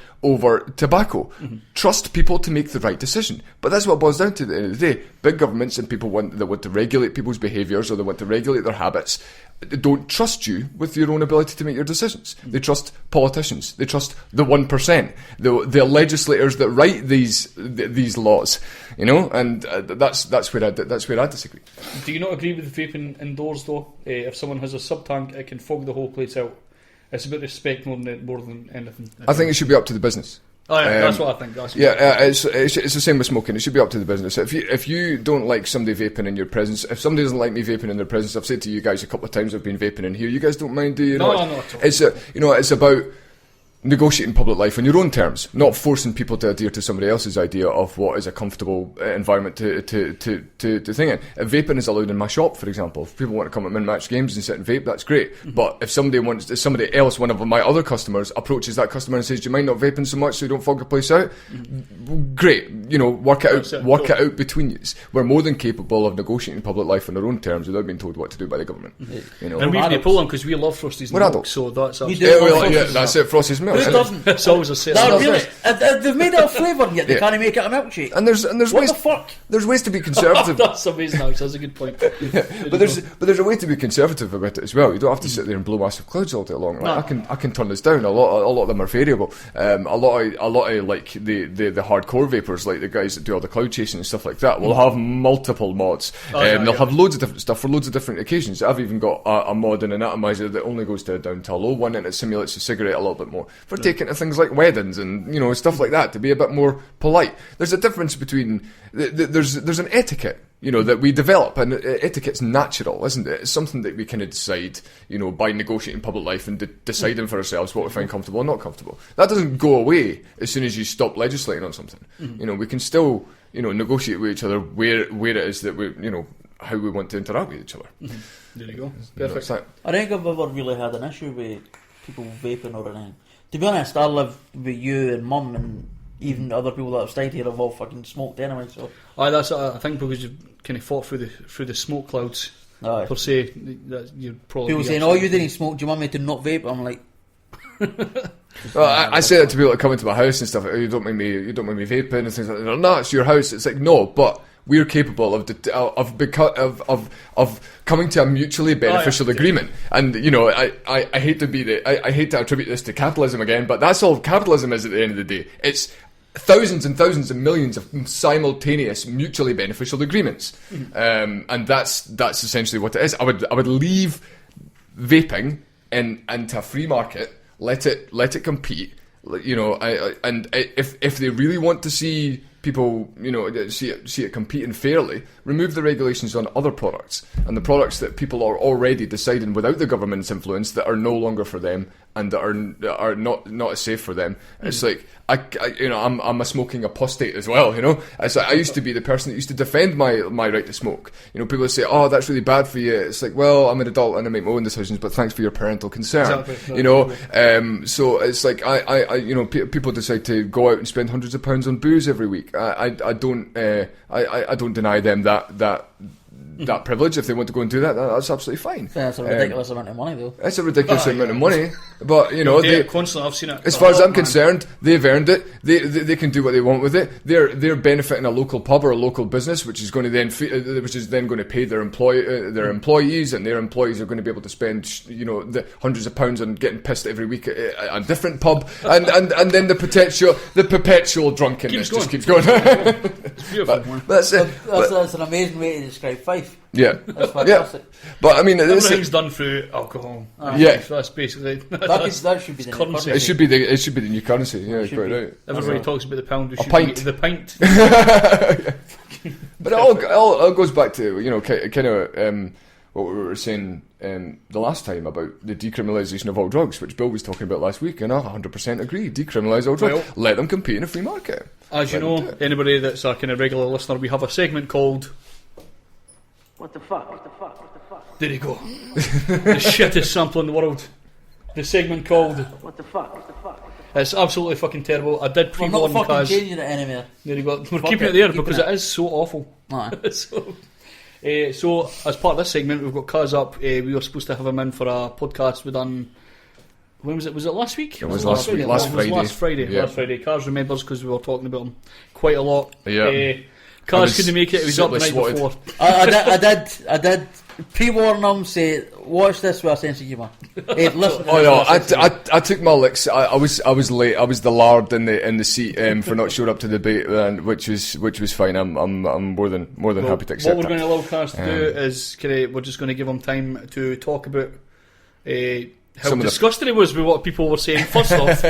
tobacco. Trust people to make the right decision. But that's what it boils down to at the end of the day. Big governments and people want to regulate people's behaviours, or they want to regulate their habits. They don't trust you with your own ability to make your decisions. They trust politicians. They trust the 1%, the legislators that write these laws. And that's where I disagree. Do you not agree with vaping indoors though? If someone has a sub tank, it can fog the whole place out. It's about respect more than anything. I think it should be up to the business. Oh, yeah, that's what I think. That's It's the same with smoking. It should be up to the business. If you don't like somebody vaping in your presence, if somebody doesn't like me vaping in their presence, I've said to you guys a couple of times I've been vaping in here. You guys don't mind, do you? No, not at all. It's about negotiating public life on your own terms, not forcing people to adhere to somebody else's idea of what is a comfortable environment to thing in. If vaping is allowed in my shop, for example, if people want to come at min-match games and sit and vape, that's great. But if somebody else, one of my other customers, approaches that customer and says, "Do you mind not vaping so much so you don't fog the place out?" Great, work it out between you. We're more than capable of negotiating public life on our own terms without being told what to do by the government. And we've been pulling because we love Frosties We're milk, adults. so that's We us. do. That's it, Frosty's milk. Who doesn't? It's always a sale. No, really, they've made it a flavour yet they can't make it a milkshake. And there's What ways the fuck? there's ways to be conservative. That's amazing, Alex. That's a good point. But there's a way to be conservative about it as well. You don't have to sit there and blow massive clouds all day long. Like, I can turn this down. A lot of them are variable. A lot of like the hardcore vapors, like the guys that do all the cloud chasing and stuff like that, will have multiple mods. They'll have loads of different stuff for loads of different occasions. I've even got a mod in an atomizer that only goes down to a low one, and it simulates a cigarette a little bit more for taking to things like weddings and stuff like that, to be a bit more polite. There's a difference between there's an etiquette that we develop, and etiquette's natural, isn't it? It's something that we kind of decide by negotiating public life and deciding for ourselves what we find comfortable and not comfortable. That doesn't go away as soon as you stop legislating on something. We can still negotiate with each other where it is that we how we want to interact with each other. There you go. Perfect. I don't think I've ever really had an issue with people vaping or anything. To be honest, I live with you and Mum, and even other people that have stayed here have all fucking smoked anyway. So That's I think because you've kind of fought through the smoke clouds per se. That you're probably people saying, "Oh, you didn't smoke. Do you want me to not vape?" I'm like, well, I say that to people that come into my house and stuff. "Oh, you don't mind me vaping and things like that." No, it's your house. It's like, no, but we're capable of coming to a mutually beneficial agreement. And I hate to attribute this to capitalism again, but that's all capitalism is at the end of the day. It's thousands and thousands and millions of simultaneous mutually beneficial agreements, and that's essentially what it is. I would leave vaping into a free market, let it compete. And if they really want to see people, see it competing fairly, remove the regulations on other products and the products that people are already deciding without the government's influence that are no longer for them and that are not as safe for them. It's like I'm a smoking apostate as well. It's like I used to be the person that used to defend my right to smoke. People say, "Oh, that's really bad for you." It's like, well, I'm an adult and I make my own decisions, but thanks for your parental concern. Exactly. So it's like I people decide to go out and spend hundreds of pounds on booze every week. I don't deny them that privilege. If they want to go and do that, that's absolutely fine. that's a ridiculous amount of money, though. It's a ridiculous amount of money, but they constantly. I've seen it. As far as I'm concerned, they've earned it. They can do what they want with it. They're benefiting a local pub or a local business, which is going to then going to pay their employees, and their employees are going to be able to spend the hundreds of pounds on getting pissed every week at a different pub, and then the perpetual drunkenness just keeps going. It's beautiful. But that's it. That's an amazing way to describe Fife. Yeah, That's fantastic. But I mean, Everything's done through alcohol. That's basically That should be the new currency. currency. it should be the new currency. Yeah, quite right. Everybody talks about the pound. It should pint. be the pint. But it all goes back to kind of what we were saying the last time about the decriminalisation of all drugs, which Bill was talking about last week, and I 100% agree. Decriminalise all drugs. Well, let them compete in a free market. As you know, anybody that's a kind of regular listener, we have a segment called What the fuck? There you go. The shittest sample in the world. The segment called What the fuck? It's absolutely fucking terrible. I did We're not pre-warn fucking Kaz. changing it anymore. There you go. We're Fuck keeping it. it there Keeping because it. it is so awful. Aye. So as part of this segment, we've got Kaz up. We were supposed to have him in for a podcast we done. When was it? Was it last week? It was last week. Last Friday. Last Friday. Yeah. Last Friday. Kaz remembers because we were talking about him quite a lot. Yeah. Kaz couldn't make it. He was up the night swatted. before. I did pre-warn them, say, watch this with a sense of humour. Hey, listen to Oh this no! with a sense of humour. I took my licks. I was late. I was the lard in the seat for not showing up to the debate, which was fine. I'm more than happy to accept What we're that. going to allow Kaz to do is we're just going to give him time to talk about how some of the disgusted he was with what people were saying first off,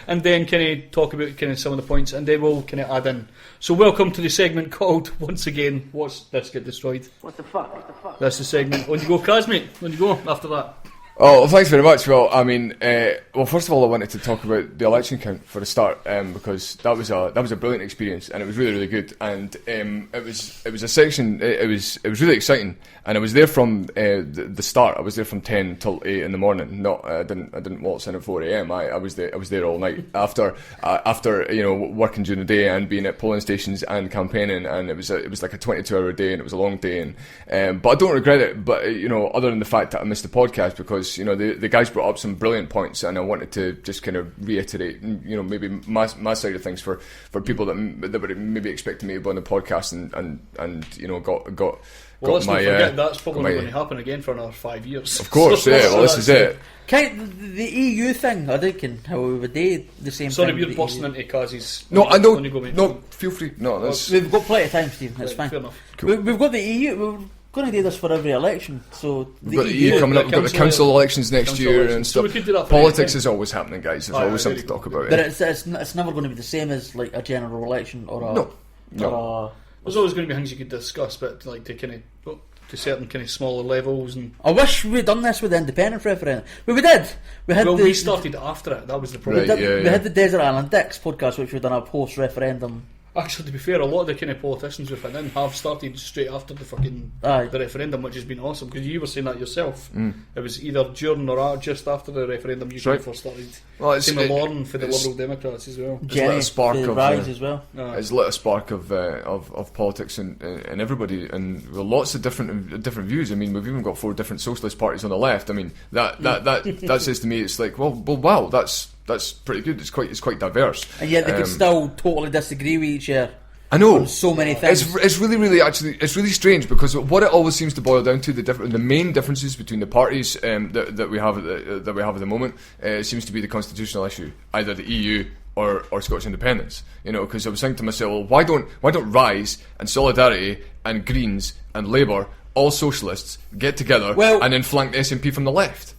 and then kind of talk about kind of some of the points, and then we'll kind of add in. So welcome to the segment called, once again, What's This Get Destroyed? What the fuck? What the fuck? That's the segment. On you go, Kaz, mate. On you go after that. Oh, well, thanks very much. Well, I mean, well, first of all, I wanted to talk about the election count for a start, because that was a brilliant experience, and it was really, really good. And it was a section. It was really exciting, and I was there from the start. I was there from 10 till 8 in the morning. I didn't waltz in at 4 a.m. I was there all night after working during the day and being at polling stations and campaigning, and it was like a 22-hour day, and it was a long day. And but I don't regret it. But other than the fact that I missed the podcast because the guys brought up some brilliant points, and I wanted to just kind of reiterate, maybe my side of things for people that were maybe expecting me to be on the podcast and got. Well, let's not forget that's probably not going to happen again for another 5 years. Of course, yeah. Well, this is it. The EU thing, I think, how we would do the same Sorry, thing. we're bursting into Kaz's. No, I don't. Go, mate. No, feel free. No, that's. We've got plenty of time, Steve. It's fine. Fair enough. Cool. We've got the EU. We're going to do this for every election. So We've got the EU coming up. We've got the council elections next year and So stuff. we could do that for Politics anything. is always happening, guys. There's always something to talk about. But it's never going to be the same as like a general election or a No. There's always going to be things you could discuss, but like to kind of to certain kind of smaller levels. And I wish we'd done this with the independent referendum. But we did. we started after it. That was the problem. Right. We had the Desert Island Dicks podcast, which we'd done a post-referendum. Actually, to be fair, a lot of the kind of politicians we've had in have started straight after the fucking Aye. the referendum, which has been awesome because you were saying that yourself. It was either during or just after the referendum you right. first started. Well, Same with Lauren for the Liberal Democrats as well. Jenny, a spark the of, Rise as well. It's lit a spark of politics and everybody, and with lots of different views. I mean, we've even got 4 different socialist parties on the left. I mean, that says to me, it's like, well, wow, that's pretty good. It's quite diverse. And yet they could still totally disagree with each other. I know on so many things. It's really actually it's really strange because what it always seems to boil down to the main differences between the parties that we have at the moment seems to be the constitutional issue, either the EU or Scottish independence. Because I was thinking to myself, well, why don't Rise and Solidarity and Greens and Labour, all socialists, get together and then flank the SNP from the left?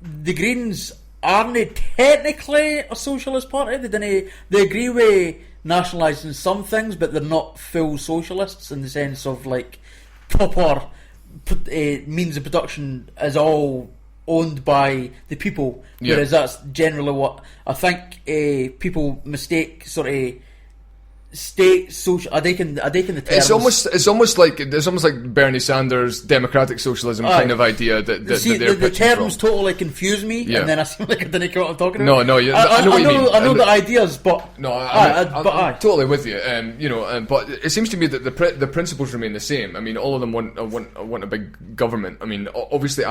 The Greens aren't technically a socialist party. They agree with nationalising some things, but they're not full socialists in the sense of like proper means of production is all owned by the people, whereas that's generally what I think people mistake sort of state social. I think in the terms. It's almost like Bernie Sanders democratic socialism kind of idea that the terms from. totally confuse me, and then I seem like I didn't know what I'm talking No, about. no, I know what you mean. I know the ideas, but no, I'm totally with you. But it seems to me that the principles remain the same. I mean, all of them want a big government. I mean, obviously,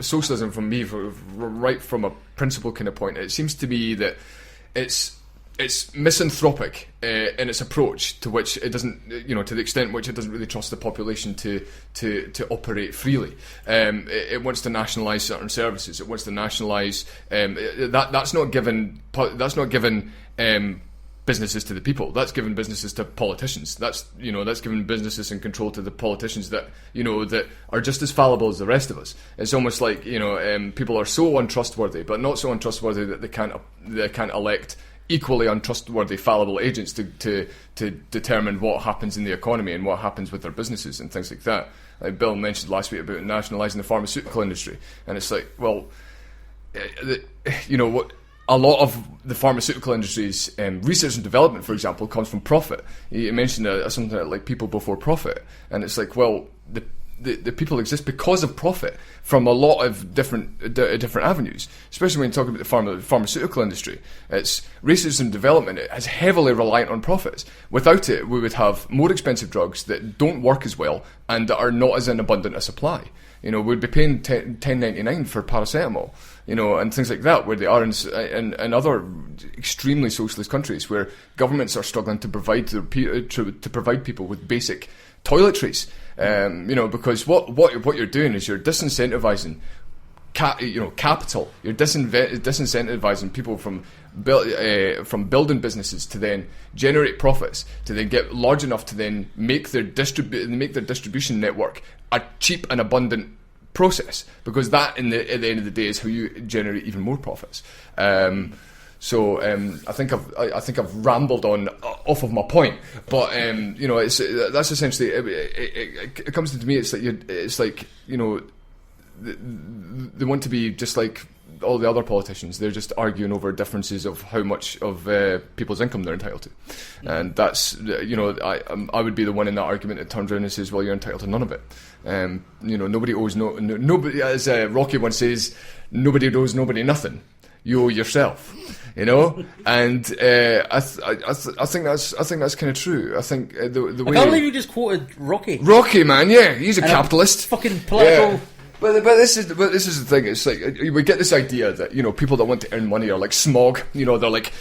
socialism from me, right from a principle kind of point, it seems to be that it's misanthropic in its approach, to which it doesn't, to the extent which it doesn't really trust the population to operate freely. It wants to nationalise certain services. It wants to nationalise that's not given businesses to the people. That's given businesses to politicians. That's given businesses in control to the politicians that that are just as fallible as the rest of us. It's almost like people are so untrustworthy, but not so untrustworthy that they can't elect equally untrustworthy, fallible agents to determine what happens in the economy and what happens with their businesses and things like that. Like Bill mentioned last week about nationalising the pharmaceutical industry, and it's like, well, what. A lot of the pharmaceutical industry's research and development, for example, comes from profit. You mentioned something like people before profit, and it's like, well, the people exist because of profit from a lot of different avenues. Especially when you talk about the pharmaceutical industry, it's research and development. It is heavily reliant on profits. Without it, we would have more expensive drugs that don't work as well and that are not as in abundant a supply. We'd be paying $10.99 for paracetamol, and things like that, where they are in other extremely socialist countries where governments are struggling to provide to provide people with basic toiletries. Because what you're doing is you're disincentivizing capital. You're disincentivizing people from building businesses to then generate profits, to then get large enough to then make their distribution network a cheap and abundant process, because that, at the end of the day, is how you generate even more profits. So I think I've rambled on off of my point, but that's essentially it comes to me. It's like they want to be just like all the other politicians. They're just arguing over differences of how much of people's income they're entitled to, and that's I would be the one in that argument that turns around and says, well, you're entitled to none of it. Nobody owes nobody, as Rocky once says, nobody owes nobody nothing. You owe yourself, and I think that's kind of true. I think the way I can't believe you just quoted Rocky. Rocky, man, yeah, he's a capitalist, fucking political. Yeah. But this is the thing. It's like we get this idea that people that want to earn money are like smog. They're like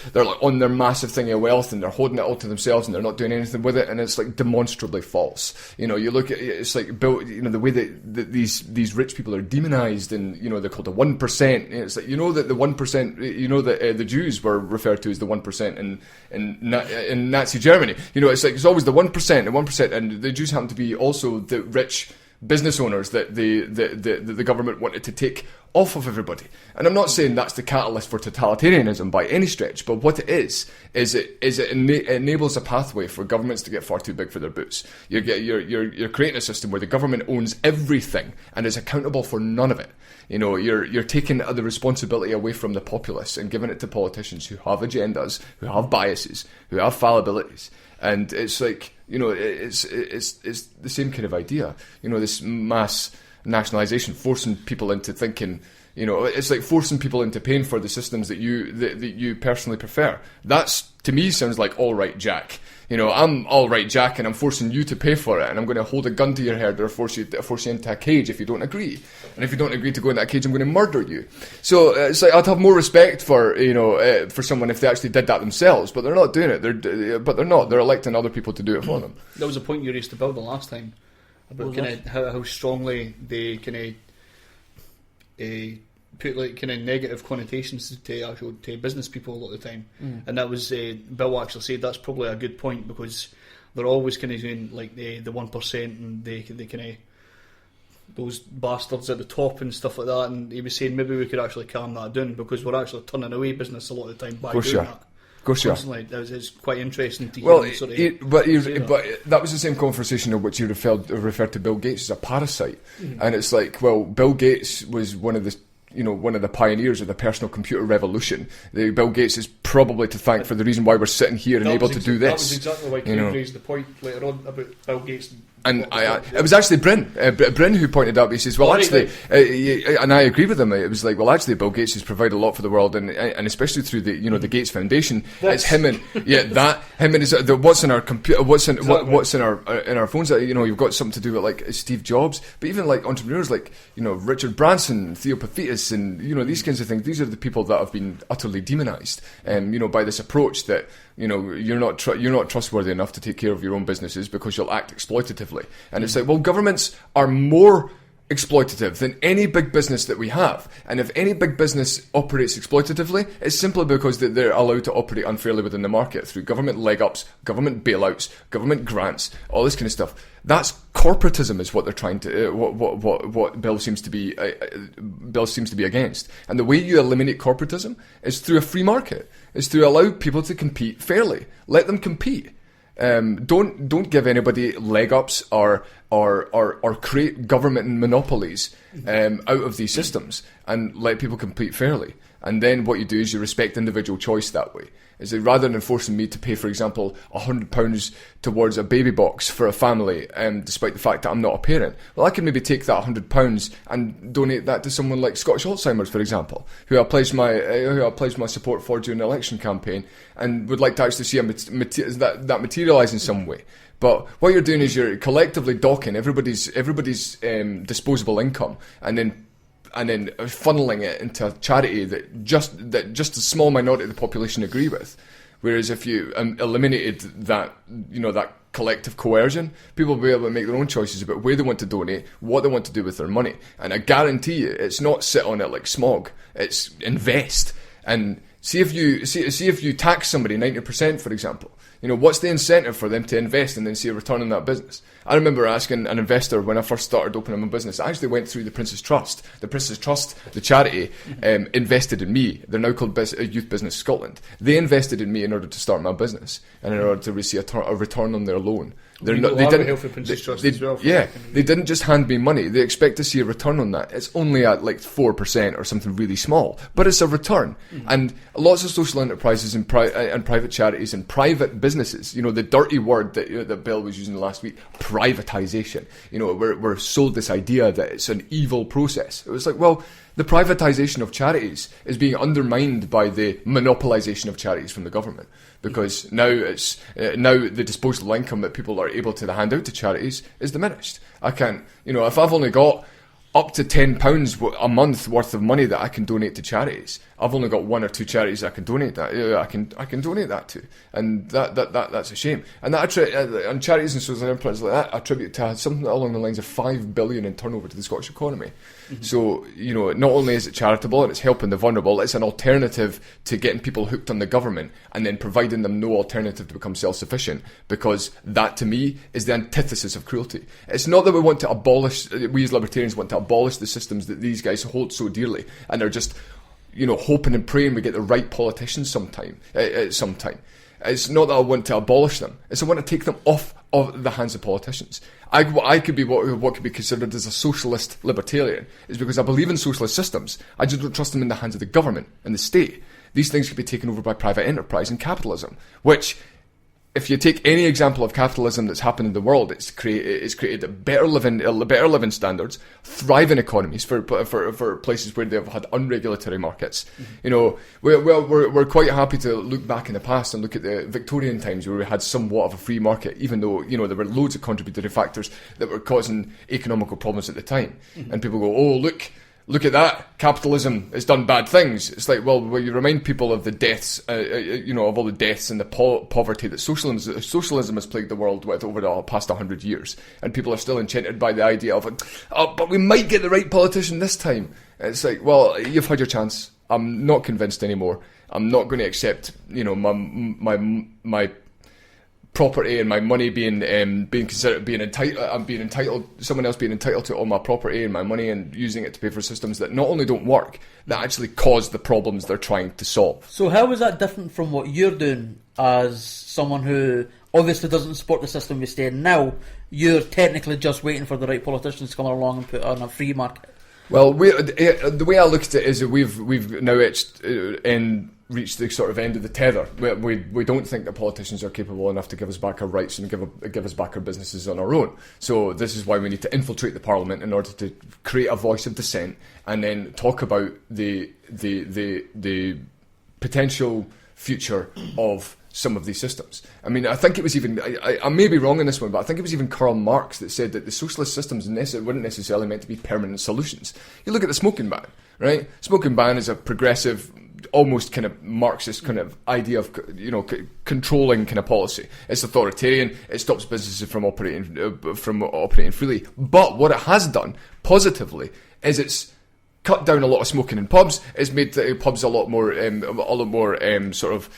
on their massive thing of wealth and they're holding it all to themselves and they're not doing anything with it. And it's like demonstrably false. You look at it's like built. The way that these rich people are demonized and they're called the 1%. It's like that the 1%. That the Jews were referred to as the 1% in Nazi Germany. It's like it's always the 1%, the 1%, and the Jews happen to be also the rich business owners that the government wanted to take off of everybody. And I'm not saying that's the catalyst for totalitarianism by any stretch, but what it is it enables a pathway for governments to get far too big for their boots. You're creating a system where the government owns everything and is accountable for none of it. You're taking the responsibility away from the populace and giving it to politicians who have agendas, who have biases, who have fallibilities. And it's like, it's the same kind of idea. This mass nationalisation, forcing people into thinking, it's like forcing people into paying for the systems that you personally prefer. That's, to me, sounds like all right, Jack. I'm all right, Jack, and I'm forcing you to pay for it, and I'm going to hold a gun to your head or force you into a cage if you don't agree. And if you don't agree to go in that cage, I'm going to murder you. So it's like I'd have more respect for for someone if they actually did that themselves, but they're not doing it. They're not. They're electing other people to do it for them. That was a point you raised to Bill the last time about kind of how strongly they kind of put like kind of negative connotations to business people a lot of the time, and that was Bill actually said that's probably a good point because they're always kind of doing like the 1% and they kind of those bastards at the top and stuff like that. And he was saying maybe we could actually calm that down because we're actually turning away business a lot of the time by doing that. Of course, yeah. It's quite interesting to hear. Well, but that was the same conversation in which you referred to Bill Gates as a parasite, and it's like, well, Bill Gates was one of the pioneers of the personal computer revolution. Bill Gates is probably to thank for the reason why we're sitting here and able to do this. That was exactly why Craig raised the point later on about Bill Gates. And it was actually Bryn who pointed out. He says, "Well, and I agree with him. It was like, well, actually, Bill Gates has provided a lot for the world, and especially through the the Gates Foundation. It's him and what's in our computer, what's in our phones. You've got something to do with like Steve Jobs, but even like entrepreneurs like Richard Branson, Theo Paphitis, and these kinds of things. These are the people that have been utterly demonized, by this approach that." You're not trustworthy enough to take care of your own businesses because you'll act exploitatively. And it's like, well, governments are more exploitative than any big business that we have. And if any big business operates exploitatively, it's simply because they're allowed to operate unfairly within the market through government leg-ups, government bailouts, government grants, all this kind of stuff. That's corporatism, is what they're trying to. What Bill seems to be against. And the way you eliminate corporatism is through a free market. Is to allow people to compete fairly. Let them compete. Don't give anybody leg ups or create government monopolies out of these systems and let people compete fairly. And then what you do is you respect individual choice that way. Is that rather than forcing me to pay, for example, £100 towards a baby box for a family, despite the fact that I'm not a parent, well, I can maybe take that £100 and donate that to someone like Scottish Alzheimer's, for example, who I pledged my support for during the election campaign, and would like to actually see that materialise in some way. But what you're doing is you're collectively docking everybody's disposable income, and then funneling it into a charity that just a small minority of the population agree with. Whereas if you eliminated that collective coercion, people will be able to make their own choices about where they want to donate, what they want to do with their money. And I guarantee you, it's not sit on it like smog. It's invest. And see if you tax somebody 90%, for example. You know, what's the incentive for them to invest and then see a return on that business? I remember asking an investor when I first started opening my business. I actually went through the Prince's Trust. The Prince's Trust, the charity, invested in me. They're now called Youth Business Scotland. They invested in me in order to start my business and in order to receive a return on their loan. They didn't just hand me money. They expect to see a return on that. It's only at like 4% or something really small, but it's a return. And lots of social enterprises and private charities and private businesses, you know, the dirty word that Bill was using last week, privatisation. You know, we're sold this idea that it's an evil process. It was like, well, the privatisation of charities is being undermined by the monopolisation of charities from the government, because now the disposable income that people are able to hand out to charities is diminished. I can't, you know, if I've only got up to £10 a month worth of money that I can donate to charities, I've only got 1 or 2 charities I can donate that. I can donate that to, and that's a shame. And and charities and social enterprises like that attribute to something along the lines of $5 billion in turnover to the Scottish economy. So, you know, not only is it charitable and it's helping the vulnerable, it's an alternative to getting people hooked on the government and then providing them no alternative to become self-sufficient, because that, to me, is the antithesis of cruelty. It's not that we as libertarians want to abolish the systems that these guys hold so dearly, and they're just, you know, hoping and praying we get the right politicians sometime. It's not that I want to abolish them. It's I want to take them off of the hands of politicians. I could be what could be considered as a socialist libertarian, is because I believe in socialist systems. I just don't trust them in the hands of the government and the state. These things could be taken over by private enterprise and capitalism, which, if you take any example of capitalism that's happened in the world, it's created better living standards, thriving economies for places where they've had unregulatory markets. You know, we're quite happy to look back in the past and look at the Victorian times where we had somewhat of a free market, even though, you know, there were loads of contributory factors that were causing economical problems at the time. And people go, oh, look at that, capitalism has done bad things. It's like, well, you remind people of the deaths, you know, of all the deaths and the poverty that socialism has plagued the world with over the past 100 years. And people are still enchanted by the idea of, oh, but we might get the right politician this time. And it's like, well, you've had your chance. I'm not convinced anymore. I'm not going to accept, you know, my property and my money being considered someone else being entitled to all my property and my money and using it to pay for systems that not only don't work, that actually cause the problems they're trying to solve. So how is that different from what you're doing as someone who obviously doesn't support the system we stay in now? You're technically just waiting for the right politicians to come along and put on a free market. Well, the way I look at it is that we've now reached the sort of end of the tether. We don't think that politicians are capable enough to give us back our rights and give us back our businesses on our own. So this is why we need to infiltrate the parliament in order to create a voice of dissent and then talk about the potential future of some of these systems. I mean, I think it was even, I may be wrong in this one, but I think it was even Karl Marx that said that the socialist systems weren't necessarily meant to be permanent solutions. You look at the smoking ban, right? Smoking ban is a progressive, almost kind of Marxist kind of idea of, you know, controlling kind of policy. It's authoritarian. It stops businesses from operating freely. But what it has done positively is it's cut down a lot of smoking in pubs. It's made the pubs a lot more sort of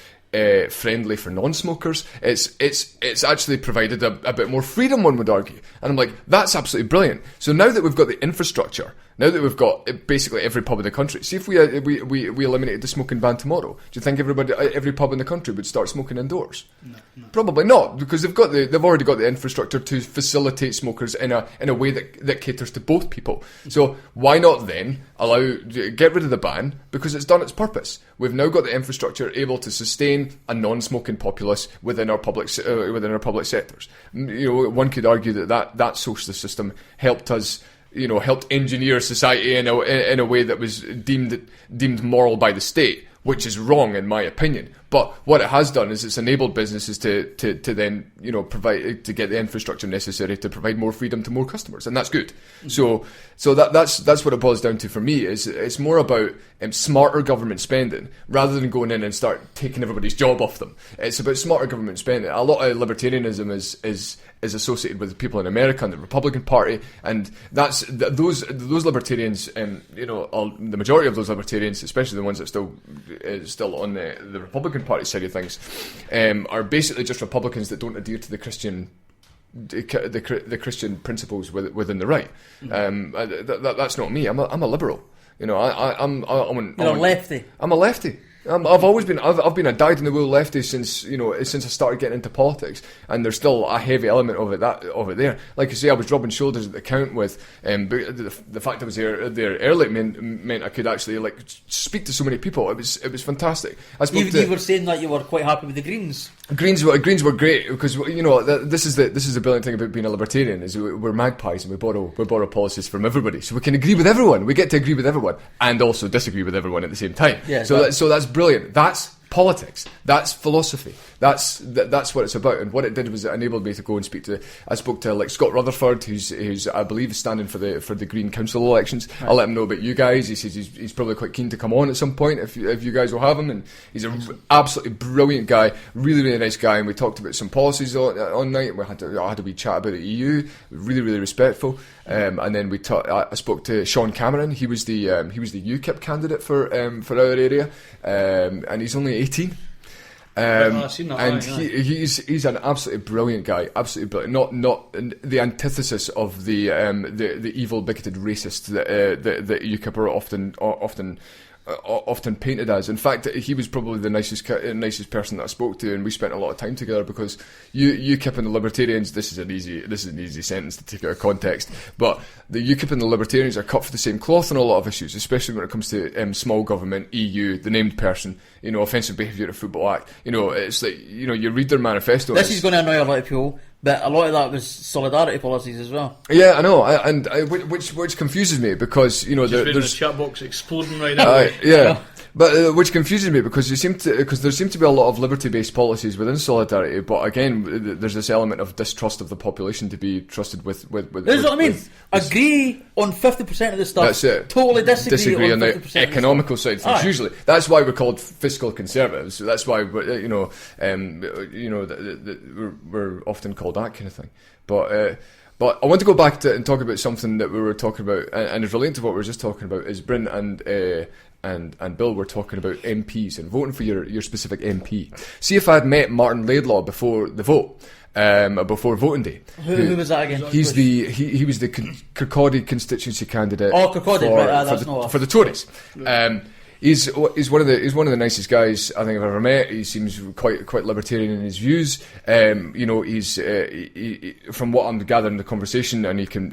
friendly for non-smokers. It's actually provided a bit more freedom, one would argue. And I'm like, that's absolutely brilliant. So now that we've got the infrastructure, now that we've got basically every pub in the country, see if we eliminated the smoking ban tomorrow, do you think every pub in the country would start smoking indoors? No. Probably not, because they've already got the infrastructure to facilitate smokers in a way that caters to both people. So why not then get rid of the ban, because it's done its purpose. We've now got the infrastructure able to sustain a non-smoking populace within our public sectors. You know, one could argue that socialist system helped us, you know, helped engineer society in a way that was deemed moral by the state, which is wrong in my opinion. But what it has done is it's enabled businesses to then, you know, provide, to get the infrastructure necessary to provide more freedom to more customers, and that's good. So that's what it boils down to for me. Is it's more about smarter government spending rather than going in and start taking everybody's job off them. It's about smarter government spending. A lot of libertarianism is associated with people in America and the Republican Party, and those libertarians, you know, the majority of those libertarians, especially the ones that still still on the Republican Party side of things, are basically just Republicans that don't adhere to the Christian Christian principles within the right. That's not me. I'm a liberal. You know, I'm You're a lefty. I'm a lefty. I've always been. I've been a dyed-in-the-wool lefty since I started getting into politics, and there's still a heavy element of it there. Like I say, I was rubbing shoulders at the count with the fact I was there early meant I could actually like speak to so many people. It was fantastic. You were saying that you were quite happy with the Greens. Greens were great because this is the brilliant thing about being a libertarian is we're magpies and we borrow policies from everybody, so we can agree with everyone. We get to agree with everyone and also disagree with everyone at the same time. Yeah, so that's brilliant. That's politics. That's philosophy. That's what it's about. And what it did was it enabled me to go and I spoke to like Scott Rutherford, who's I believe is standing for the Green Council elections. Right. I'll let him know about you guys. He says he's probably quite keen to come on at some point if you guys will have him. And he's an absolutely brilliant guy, really really nice guy. And we talked about some policies on night. I had a wee chat about the EU. Really really respectful. And then I spoke to Sean Cameron. He was the UKIP candidate for our area, and he's only 18. He's an absolutely brilliant guy, absolutely brilliant. Not the antithesis of the evil bigoted racist that UKIP are often painted as. In fact, he was probably the nicest person that I spoke to, and we spent a lot of time together because UKIP and the Libertarians. This is an easy sentence to take out of context, but the UKIP and the Libertarians are cut for the same cloth on a lot of issues, especially when it comes to small government, EU, the named person, offensive behaviour at Football Act. It's like you read their manifesto. This is going to annoy a lot of people. But a lot of that was solidarity policies as well. Yeah, I know, which confuses me because there's the chat box exploding right now. Yeah, but which confuses me because there seem to be a lot of liberty-based policies within solidarity. But again, there's this element of distrust of the population to be trusted with. That's what I mean. Agree on 50% of the stuff. That's it. Totally disagree on the economical side of things. Usually, that's why we're called fiscal conservatives. So that's why we're often called that kind of thing. But I want to go back and talk about something that we were talking about, and it's related to what we were just talking about. Is Bryn and Bill were talking about MPs and voting for your specific MP. See if I had met Martin Laidlaw before the vote. Before voting day. Who was that again? He was the Kirkcaldy constituency candidate. Oh, Kirkcaldy, for the Tories. He's one of the nicest guys I think I've ever met. He seems quite libertarian in his views. He's from what I'm gathering in the conversation, and he can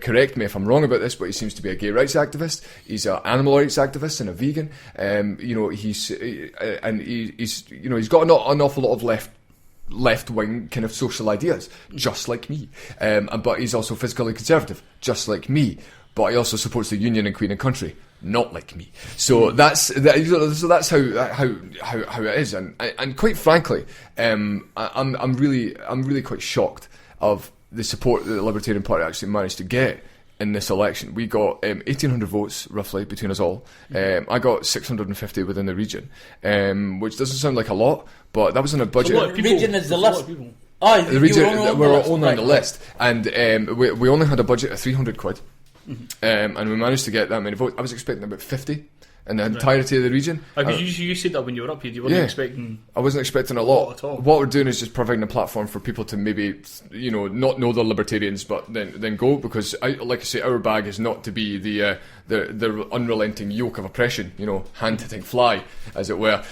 correct me if I'm wrong about this, but he seems to be a gay rights activist. He's an animal rights activist and a vegan. He's got an awful lot of left-wing kind of social ideas, just like me. But he's also fiscally conservative, just like me. But he also supports the Union and Queen and Country, not like me. So that's how it is. And quite frankly, I'm really quite shocked of the support that the Libertarian Party actually managed to get in this election. We got 1,800 votes roughly between us all. I got 650 within the region, which doesn't sound like a lot, but that was on a budget. The region is the list. The region, we're only on the list, and we only had a budget of 300 quid, and we managed to get that many votes. I was expecting about 50 in the entirety of the region. You said that when you were up here, you weren't expecting. I wasn't expecting a lot at all. What we're doing is just providing a platform for people to maybe, not know the Libertarians, but then go, because like I say, our bag is not to be the unrelenting yoke of oppression, hand-hitting fly, as it were.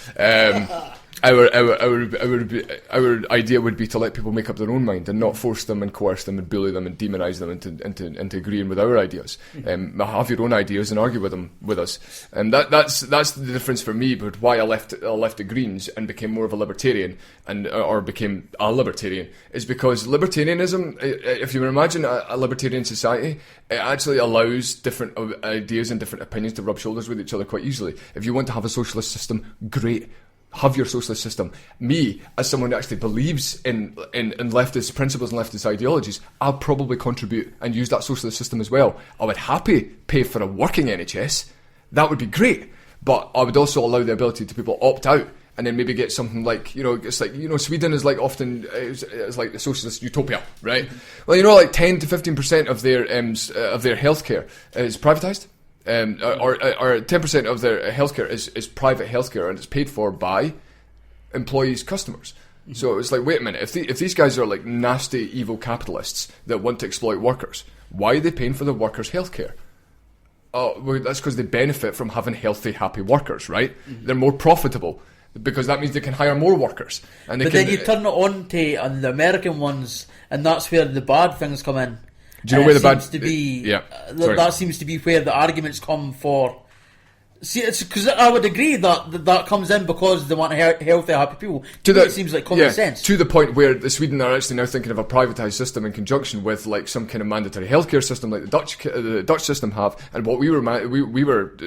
Our idea would be to let people make up their own mind and not force them and coerce them and bully them and demonise them into agreeing with our ideas. Have your own ideas and argue with us. And that's the difference for me, but why I left the Greens and became more of a libertarian or became a libertarian is because libertarianism, if you imagine a libertarian society, it actually allows different ideas and different opinions to rub shoulders with each other quite easily. If you want to have a socialist system, great. Have your socialist system. Me, as someone who actually believes in leftist principles and leftist ideologies, I'll probably contribute and use that socialist system as well. I would happily pay for a working NHS. That would be great. But I would also allow the ability to people opt out and then maybe get something like, it's like, Sweden is like often, it's like the socialist utopia, right? Well, like 10 to 15% of their healthcare is privatised. or 10% of their healthcare is private healthcare, and it's paid for by employees' customers. So it's like, wait a minute, if these guys are like nasty, evil capitalists that want to exploit workers, why are they paying for the workers' healthcare? Oh, well, that's because they benefit from having healthy, happy workers, right? They're more profitable because that means they can hire more workers. And But then you turn it on to the American ones, and that's where the bad things come in. Do you know where the bad... Sorry. That seems to be where the arguments come for. See, it's because I would agree that comes in because they want healthy, happy people. It seems like common sense. To the point where the Sweden are actually now thinking of a privatised system in conjunction with like some kind of mandatory healthcare system like the Dutch system have. And what we were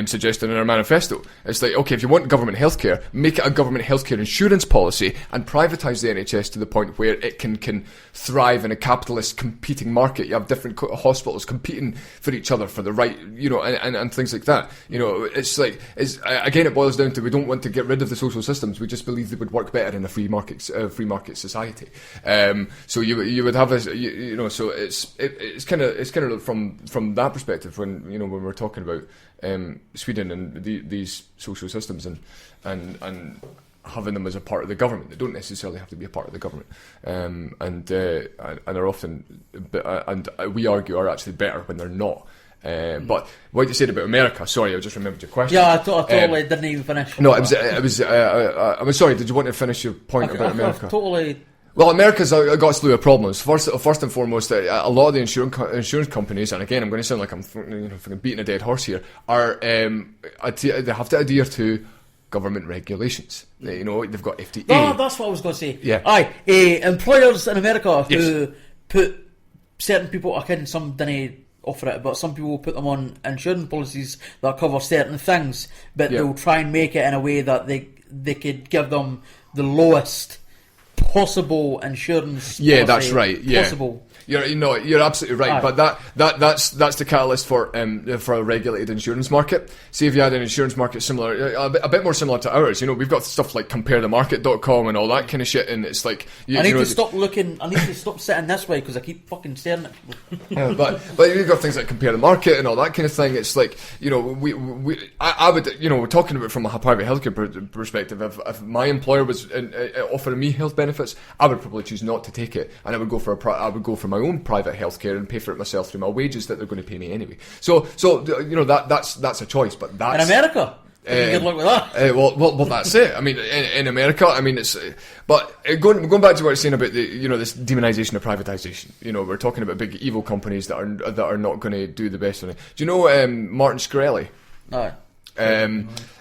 suggesting in our manifesto, it's like, okay, if you want government healthcare, make it a government healthcare insurance policy and privatise the NHS to the point where it can thrive in a capitalist competing market. You have different hospitals competing for each other for the right, and things like that. It's like, again, it boils down to we don't want to get rid of the social systems. We just believe they would work better in a free market society. So you would have this, so it's kind of from that perspective when we're talking about Sweden and these social systems and having them as a part of the government. They don't necessarily have to be a part of the government, and are often, and we argue, are actually better when they're not. But what you said about America, sorry, I just remembered your question. Yeah, I totally didn't even finish. No, I was sorry, did you want to finish your point about America? Totally. Well, America's got a slew of problems. First and foremost, a lot of the insurance companies, and again, I'm going to sound like I'm beating a dead horse here, are they have to adhere to government regulations. They've got FDA. No, that's what I was going to say. Yeah. Aye, employers in America who put certain people, some didn't offer it, but some people put them on insurance policies that cover certain things, but they'll try and make it in a way that they could give them the lowest possible insurance policy that's right. Yeah. Possible. You're absolutely right. Aye. But that's the catalyst for a regulated insurance market. See if you had an insurance market similar, a bit more similar to ours. We've got stuff like comparethemarket.com and all that kind of shit, and it's like I need to stop looking. I need to stop sitting this way because I keep fucking staring at people. but you've got things like Compare the Market and all that kind of thing. It's like I would we're talking about it from a private healthcare perspective. If my employer was offering me health benefits, I would probably choose not to take it, and I would go for my own private healthcare and pay for it myself through my wages that they're going to pay me anyway. So that's a choice. But that's in America. Good luck with that. Well, that's it. I mean, in America, I mean, it's. But going back to what I was saying about this demonization of privatization. We're talking about big evil companies that are not going to do the best on it. Do you know Martin Shkreli? No.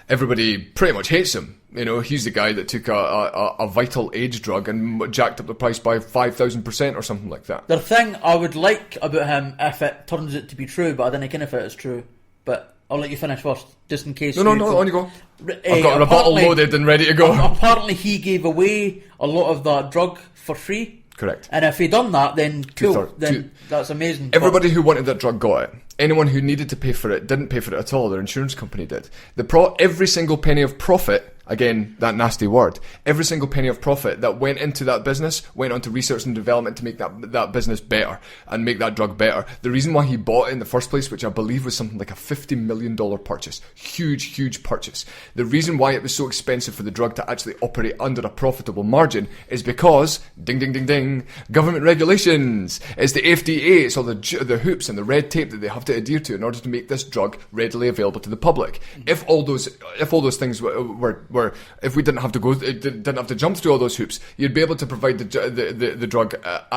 Everybody pretty much hates him. He's the guy that took a vital age drug and jacked up the price by 5,000% or something like that. The thing I would like about him, if it turns out to be true, but I don't know if it is true, but I'll let you finish first, just in case. No, on you go. I've got a bottle loaded and ready to go. Apparently he gave away a lot of that drug for free. Correct. And if he done that, then cool. That's amazing. Everybody who wanted that drug got it. Anyone who needed to pay for it didn't pay for it at all. Their insurance company did. Every single penny of profit, again, that nasty word, every single penny of profit that went into that business went on to research and development to make that business better and make that drug better. The reason why he bought it in the first place, which I believe was something like a $50 million purchase, huge purchase. The reason why it was so expensive for the drug to actually operate under a profitable margin is because, ding, ding, ding, ding, government regulations. It's the FDA, it's all the hoops and the red tape that they have to adhere to in order to make this drug readily available to the public. If all those things were if we didn't have to jump through all those hoops, you'd be able to provide the drug at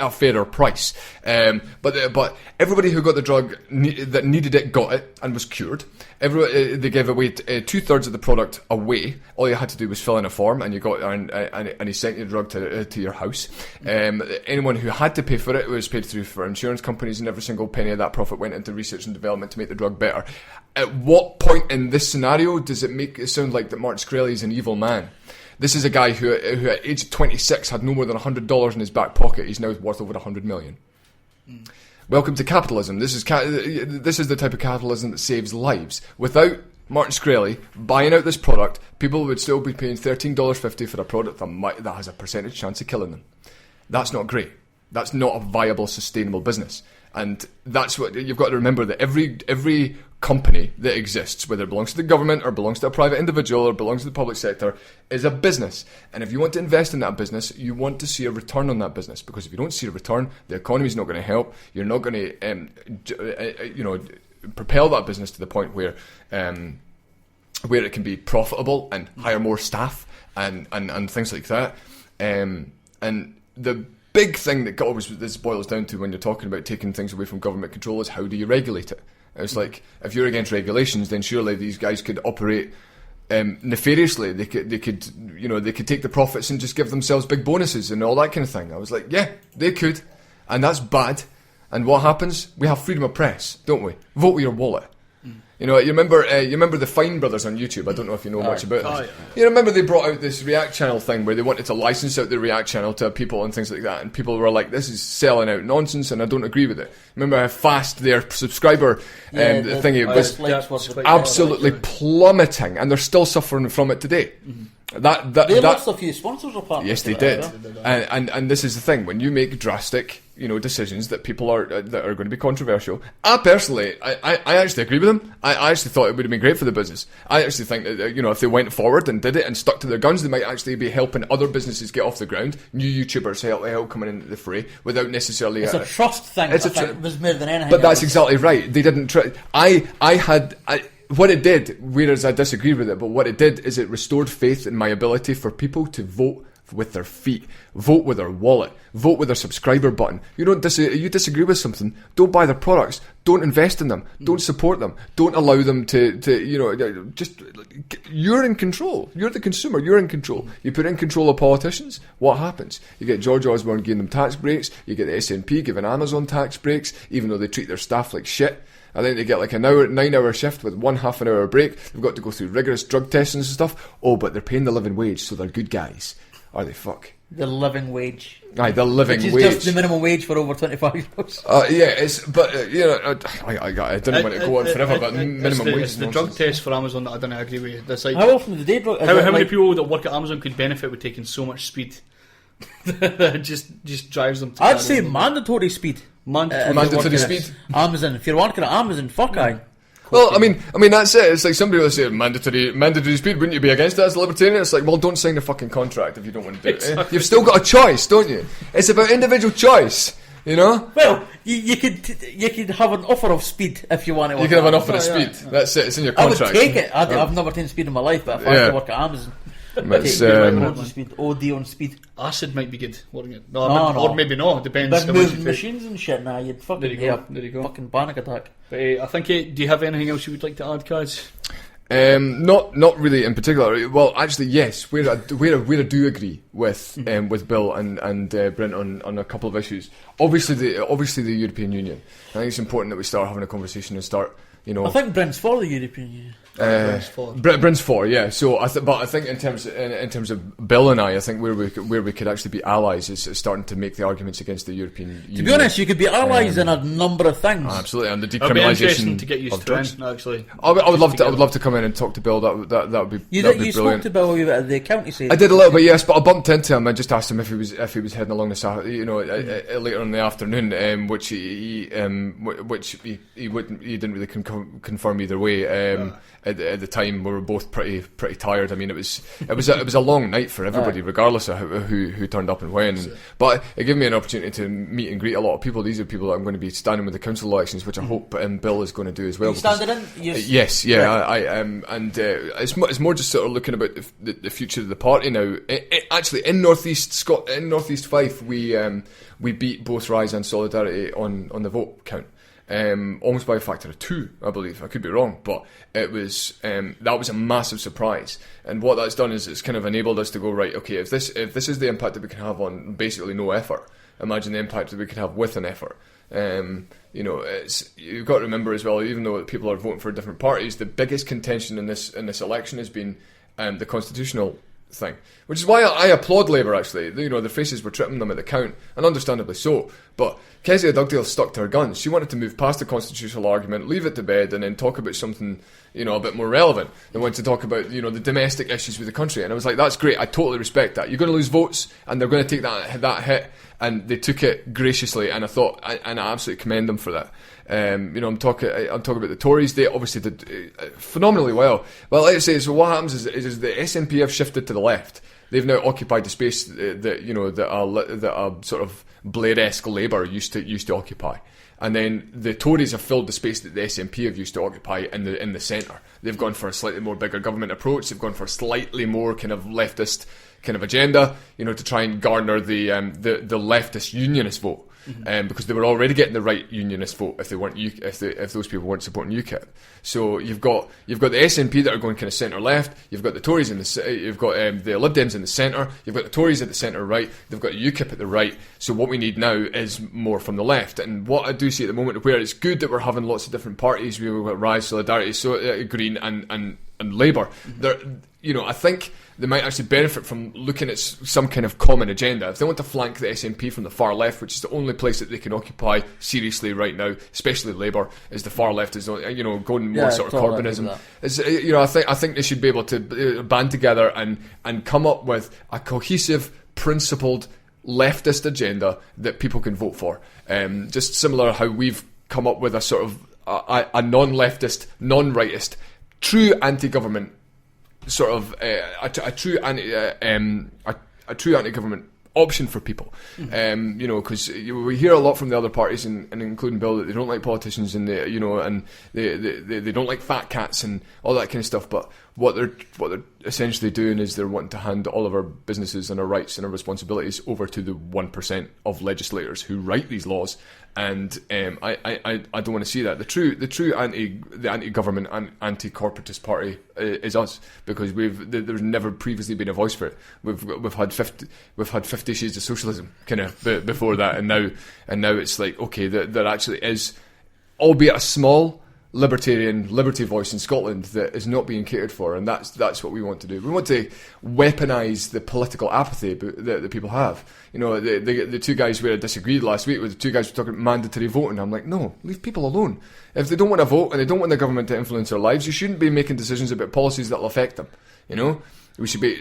a fairer price. But everybody who got the drug that needed it got it and was cured. They gave away 2/3 of the product away. All you had to do was fill in a form, and you got and he sent you the drug to your house. Anyone who had to pay for it was paid through for insurance companies, and every single penny of that profit went into research and development to make the drug better. At what point in this scenario does it make it sound like that Martin Shkreli is an evil man? This is a guy who at age 26 had no more than $100 in his back pocket. He's now worth over $100 million. Welcome to capitalism. This is the type of capitalism that saves lives. Without Martin Shkreli buying out this product, people would still be paying $13.50 for a product that has a percentage chance of killing them. That's not great. That's not a viable, sustainable business. And that's what you've got to remember, that every company that exists, whether it belongs to the government or belongs to a private individual or belongs to the public sector, is a business. And if you want to invest in that business, you want to see a return on that business, because if you don't see a return, the economy's not going to help. You're not going to propel that business to the point where it can be profitable and hire more staff and things like that. And the big thing that always this boils down to when you're talking about taking things away from government control is, how do you regulate it? It's like, if you're against regulations, then surely these guys could operate nefariously. They could take the profits and just give themselves big bonuses and all that kind of thing. I was like, yeah, they could, and that's bad. And what happens? We have freedom of press, don't we? Vote with your wallet. You know, you remember the Fine brothers on YouTube. I don't know if you know much about this. Yeah. You remember they brought out this React channel thing where they wanted to license out the React channel to people and things like that, and people were like, "This is selling out nonsense," and I don't agree with it. Remember how fast their subscriber thingy was absolutely plummeting, and they're still suffering from it today. They lost a few sponsors apart. Yes, they did. And this is the thing: when you make drastic, decisions that people are going to be controversial. I personally, I actually agree with them. I actually thought it would have been great for the business. I actually think that if they went forward and did it and stuck to their guns, they might actually be helping other businesses get off the ground. New YouTubers help coming into the fray without necessarily. It's a trust thing. It was more than anything. But that's exactly right. They didn't try. What it did, whereas I disagreed with it, but what it did is it restored faith in my ability for people to vote with their feet, vote with their wallet, vote with their subscriber button. You disagree with something, don't buy their products, don't invest in them, don't support them, don't allow them to just, you're in control. You're the consumer, you're in control. You put in control of politicians, what happens? You get George Osborne giving them tax breaks, you get the SNP giving Amazon tax breaks, even though they treat their staff like shit. I think they get like a 9-hour shift with 1 half-an-hour break. They've got to go through rigorous drug tests and stuff. Oh, but they're paying the living wage, so they're good guys. Are they fuck? The living wage. Aye, the living wage. Which is just the minimum wage for over 25 years. I didn't want to go on forever, but minimum wage. It's the drug test for Amazon that I don't agree with. That's like, how often do they drug? How many people that work at Amazon could benefit with taking so much speed? That just drives them to I'd say mandatory speed. Mandatory speed. Amazon. If you're working at Amazon, fuck aye. Well, I mean that's it. It's like somebody will say mandatory speed. Wouldn't you be against that as a libertarian? It's like, well, don't sign the fucking contract if you don't want to do it. Exactly. You've still got a choice, don't you? It's about individual choice. Well, you could have an offer of speed if you want to. You can have an offer of speed. Yeah. That's it. It's in your contract. I would take it. I've never taken speed in my life, but if I have to work at Amazon. OD on speed. Acid might be good. Or maybe not. Depends. But moving machines and shit now, you'd fucking there you go. Fucking panic attack. But I think. Do you have anything else you would like to add, Kaz? Not really in particular. Well, actually, yes. Where I do agree with Bill and Brent on a couple of issues. Obviously the European Union. I think it's important that we start having a conversation and start. I think Brent's for the European Union. Brent's for, yeah. So I think in terms of Bill and I think where we could actually be allies is starting to make the arguments against the European Union. To be honest, you could be allies in a number of things. Absolutely, and the decriminalisation. It'd be interesting to get used to drugs. Actually, I would love to come in and talk to Bill. That would be you brilliant. Spoke to Bill at the county side. I did a little bit, yes, but I bumped into him. I just asked him if he was heading along this, later in the afternoon, which he didn't really confirm either way. At the time, we were both pretty tired. I mean, it was a long night for everybody, regardless of who turned up and when. But it gave me an opportunity to meet and greet a lot of people. These are people that I'm going to be standing with the council elections, which I hope Bill is going to do as well. You standing in? Yes, yeah, right. I and it's more just sort of looking about the future of the party now. Actually, in North East Fife, we beat both Rise and Solidarity on the vote count. Almost by a factor of 2, I believe. I could be wrong, but it was that was a massive surprise. And what that's done is it's kind of enabled us to go, right, okay, if this is the impact that we can have on basically no effort, imagine the impact that we could have with an effort. You've got to remember as well, even though people are voting for different parties, the biggest contention in this election has been the constitutional thing. Which is why I applaud Labour, actually. You know, their faces were tripping them at the count, and understandably so. But Kezia Dugdale stuck to her guns. She wanted to move past the constitutional argument, leave it to bed, and then talk about something, you know, a bit more relevant. They wanted to talk about, you know, the domestic issues with the country. And I was like, that's great, I totally respect that. You're going to lose votes, and they're going to take that hit. And they took it graciously, and I absolutely commend them for that. You know, I'm talking about the Tories. They obviously did phenomenally well. Well, like I say, so what happens is the SNP have shifted to the left. They've now occupied the space that a sort of Blair-esque Labour used to occupy. And then the Tories have filled the space that the SNP have used to occupy in the centre. They've gone for a slightly more bigger government approach. They've gone for a slightly more kind of leftist kind of agenda, you know, to try and garner the leftist unionist vote. Because they were already getting the right unionist vote if those people weren't supporting UKIP. So you've got the SNP that are going kind of centre left. You've got the Tories you've got the Lib Dems in the centre. You've got the Tories at the centre right. They've got UKIP at the right. So what we need now is more from the left. And what I do see at the moment, where it's good that we're having lots of different parties. We've got Rise, Solidarity, Green, and Labour. You know, I think they might actually benefit from looking at some kind of common agenda. If they want to flank the SNP from the far left, which is the only place that they can occupy seriously right now, especially Labour, is the far left, is, you know, going more sort of Corbynism. You know, I think they should be able to band together and come up with a cohesive, principled leftist agenda that people can vote for. Just similar how we've come up with a sort of a non-leftist, non-rightist, true anti-government sort of a true anti-government option for people. You know, because we hear a lot from the other parties, and including Bill, that they don't like politicians, and they don't like fat cats and all that kind of stuff. But what they're essentially doing is they're wanting to hand all of our businesses and our rights and our responsibilities over to the 1% of legislators who write these laws. And I don't want to see that. The true anti-government and anti-corporatist party is us, because there's never previously been a voice for it. We've had 50 Shades of Socialism kind of before that, and now it's like, okay, there actually is, albeit a small liberty voice in Scotland that is not being catered for, and that's what we want to do. We want to weaponise the political apathy that people have. You know, the two guys where I disagreed last week with the two guys who were talking about mandatory voting. I'm like, no, leave people alone. If they don't want to vote and they don't want the government to influence their lives, you shouldn't be making decisions about policies that will affect them. You know, we should be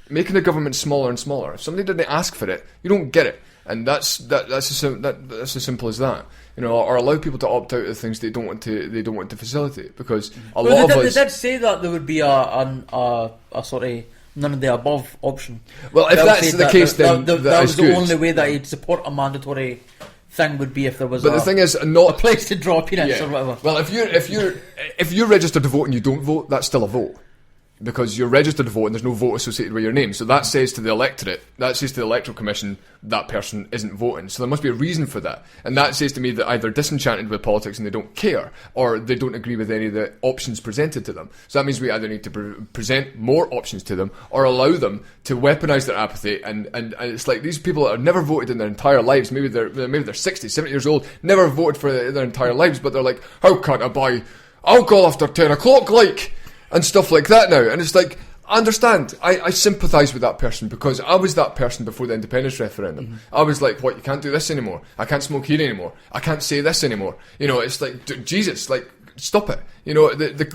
making the government smaller and smaller. If somebody didn't ask for it, you don't get it, and that's as simple as that. You know, or allow people to opt out of things they don't want to facilitate, because lot of us. They did say that there would be a sort of none of the above option. Well, if that's the case, then that was the only way that he'd support a mandatory thing would be if there was. But the thing is, not a place to draw peanuts or whatever. Well, if you're registered to vote and you don't vote, that's still a vote, because you're registered to vote and there's no vote associated with your name. So that says to the electorate, that says to the Electoral Commission, that person isn't voting. So there must be a reason for that. And that says to me that either disenchanted with politics and they don't care, or they don't agree with any of the options presented to them. So that means we either need to present more options to them, or allow them to weaponise their apathy. And it's like these people that have never voted in their entire lives, maybe they're 60, 70 years old, never voted for their entire lives, but they're like, how can't I buy alcohol after 10 o'clock, like... and stuff like that now. And it's like, I understand. I sympathise with that person, because I was that person before the independence referendum. I was like, what, you can't do this anymore? I can't smoke here anymore. I can't say this anymore. You know, it's like, Jesus, like, stop it. You know, they've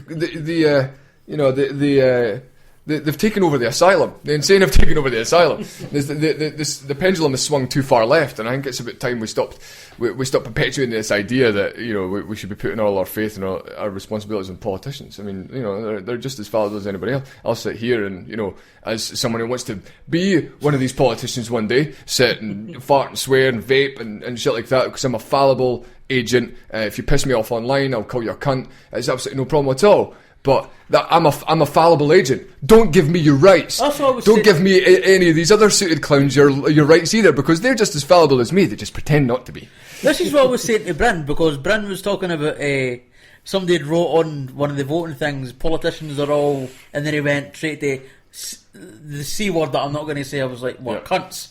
taken over the asylum. The insane have taken over the asylum. The pendulum has swung too far left, and I think it's about time we stopped perpetuating this idea that, you know, we should be putting all our faith and our responsibilities on politicians. I mean, you know, they're just as fallible as anybody else. I'll sit here and, you know, as someone who wants to be one of these politicians one day, sit and fart and swear and vape and shit like that, because I'm a fallible agent. If you piss me off online, I'll call you a cunt. It's absolutely no problem at all. But I'm a fallible agent. Don't give me your rights. Don't give me any of these other suited clowns your rights either, because they're just as fallible as me. They just pretend not to be. This is what I was saying to Bryn, because Bryn was talking about somebody had wrote on one of the voting things, politicians are all, and then he went straight to the C word that I'm not going to say. I was like, what, cunts?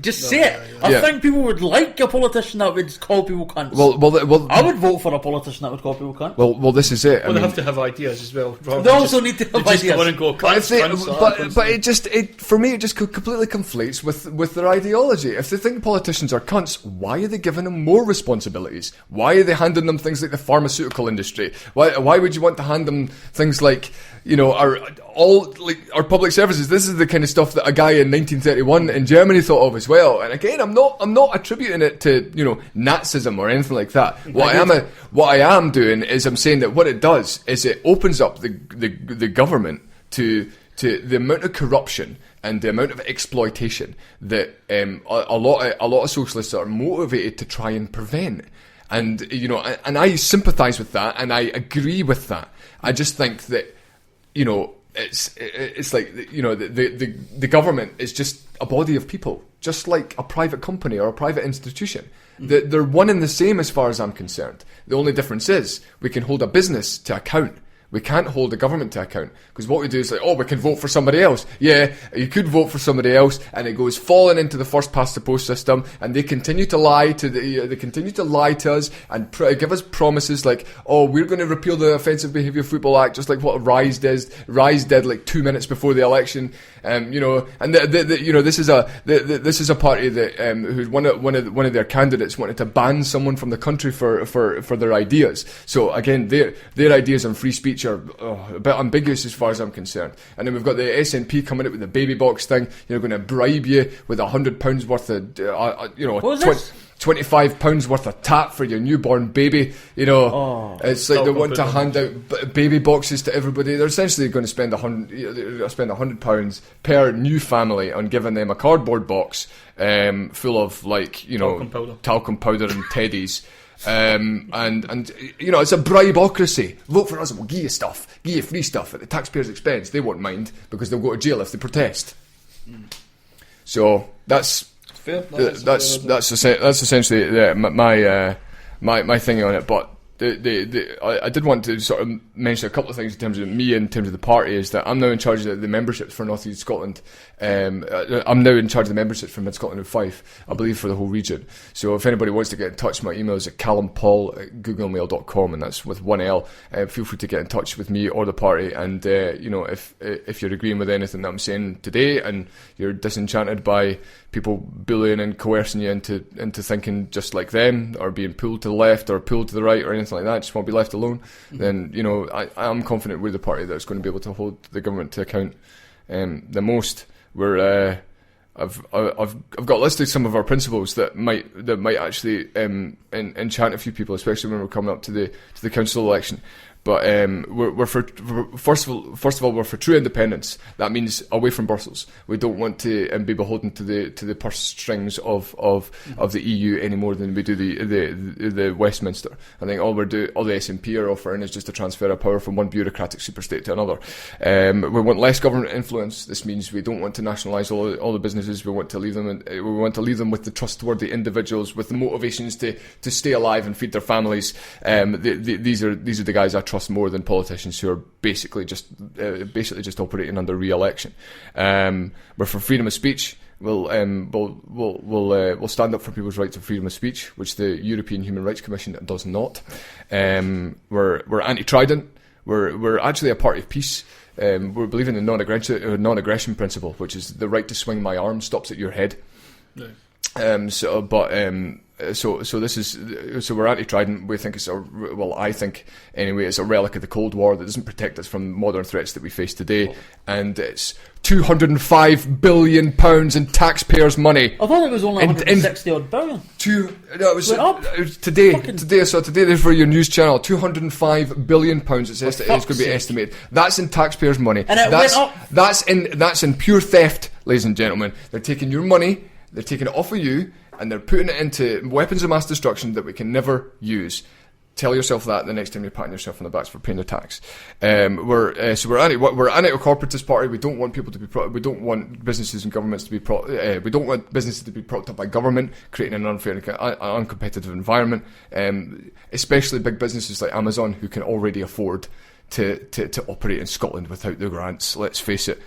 Just say it. I Yeah. think people would like a politician that would call people cunts. Well, I would vote for a politician that would call people cunts. well, this is it. Well, they have to have ideas as well. They also need to have They just ideas. go in and go, But, cunts, cunts, but for me, it just completely conflates with their ideology. If they think politicians are cunts, why are they giving them more responsibilities? Why are they handing them things like the pharmaceutical industry? Why would you want to hand them things like, you know, our public services? This is the kind of stuff that a guy in 1931 in Germany thought of as well. And again, I'm not attributing it to, you know, Nazism or anything like that. What I am doing is I'm saying that what it does is it opens up the government to the amount of corruption and the amount of exploitation that a lot of socialists are motivated to try and prevent. And you know, and I sympathise with that, and I agree with that. I just think that, you know, it's like, you know, the government is just a body of people, just like a private company or a private institution. They're one and the same as far as I'm concerned. The only difference is we can hold a business to account. We can't hold the government to account, because what we do is like, oh, we can vote for somebody else. Yeah, you could vote for somebody else, and it goes falling into the first past the post system, and they continue to lie to us and give us promises like, oh, we're going to repeal the Offensive Behaviour Football Act, just like what Rise did like 2 minutes before the election. You know, and you know, this is a party that who one of their candidates wanted to ban someone from the country for their ideas. So again, their ideas on free speech are a bit ambiguous as far as I'm concerned. And then we've got the SNP coming out with the baby box thing. You know, going to bribe you with £100 worth of you know, What was this? £25 worth of tat for your newborn baby. You know, it's like they want to hand out baby boxes to everybody. They're essentially going to spend £100 per new family on giving them a cardboard box full of, like, you know, talcum powder and teddies. And you know, it's a bribeocracy. Vote for us and we'll give you stuff, give you free stuff at the taxpayers' expense. They won't mind, because they'll go to jail if they protest. So that's essentially my thing on it. But I did want to sort of mention a couple of things in terms of the party. Is that I'm now in charge of the memberships for North East Scotland. I'm now in charge of the memberships for Mid Scotland and Fife, I believe, for the whole region. So if anybody wants to get in touch, my email is at callumpaul@googlemail.com, and that's with one L. Feel free to get in touch with me or the party. And you know, if you're agreeing with anything that I'm saying today, and you're disenchanted by people bullying and coercing you into thinking just like them, or being pulled to the left or pulled to the right or anything like that, just want to be left alone, then, you know, I'm confident we're the party that's going to be able to hold the government to account the most. I've got listed some of our principles that might actually enchant a few people, especially when we're coming up to the council election. But we're for first of all we're for true independence. That means away from Brussels. We don't want to be beholden to the purse strings of the EU any more than we do the Westminster. I think all the SNP are offering is just a transfer of power from one bureaucratic superstate to another. We want less government influence. This means we don't want to nationalise all the businesses. We want to leave them. We want to leave them with the trustworthy individuals with the motivations to stay alive and feed their families. These are the guys I trust more than politicians who are basically just operating under re-election. We're for freedom of speech. We'll stand up for people's right to freedom of speech, which the European Human Rights Commission does not. We're anti-trident. We're actually a party of peace. We believe in the non-aggression principle, which is the right to swing my arm stops at your head. No. So we're anti-trident. We think I think anyway, it's a relic of the Cold War that doesn't protect us from modern threats that we face today. And it's £205 billion in taxpayers' money. I thought it was only 160 odd billion. Today for your news channel, £205 billion. It's going to be estimated. That's in taxpayers' money. And went up. That's in pure theft, ladies and gentlemen. They're taking your money. They're taking it off of you, and they're putting it into weapons of mass destruction that we can never use. Tell yourself that the next time you're patting yourself on the back for paying your tax. We're an anti-corporatist party. We don't want people to be. We don't want businesses and governments to be. We don't want businesses to be propped up by government, creating an unfair and uncompetitive environment. Especially big businesses like Amazon, who can already afford to operate in Scotland without the grants. Let's face it.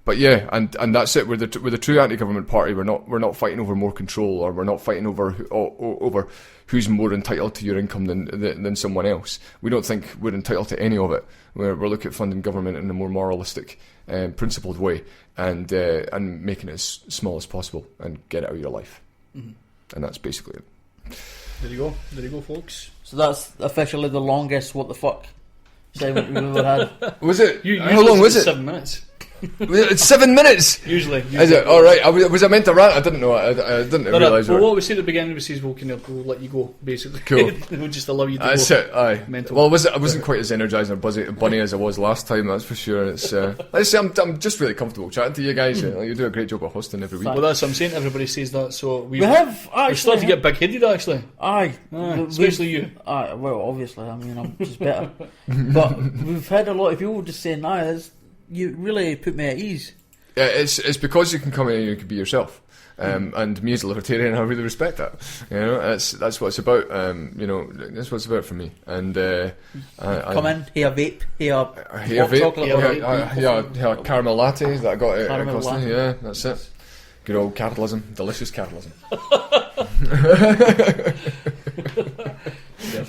But yeah, and that's it. We're the true anti-government party. We're not fighting over more control, or we're not fighting over who's more entitled to your income than someone else. We don't think we're entitled to any of it. We're looking at funding government in a more moralistic, principled way, and making it as small as possible and get it out of your life. Mm-hmm. And that's basically it. There you go, folks. So that's officially the longest what the fuck segment we've ever had. Was it? How How long was it? 7 minutes. It's 7 minutes. Usually. Is it? All right. Was I meant to rant? I didn't know. I didn't realise. Well, what we said at the beginning was we'll let you go, basically. Cool. We'll just allow you to That's go. it. Aye. Mental. Well, I wasn't quite as energising or bunny as I was last time. That's for sure. It's. Let's say I'm just really comfortable chatting to you guys. You do a great job of hosting every week. Well, that's what I'm saying. Everybody says that, so We have actually. we're starting to get big-headed, actually. Aye. Especially you. Aye, well, obviously, I mean, I'm just better. But we've had a lot of people just saying, you really put me at ease. Yeah, it's because you can come in and you can be yourself. And me as a libertarian, I really respect that. You know, that's what it's about. That's what it's about for me. And Come in, here a vape, here a hot vape, chocolate. here a caramel latte that I got at Caramel Costa. latte. Yeah, that's it. Good old capitalism, delicious capitalism.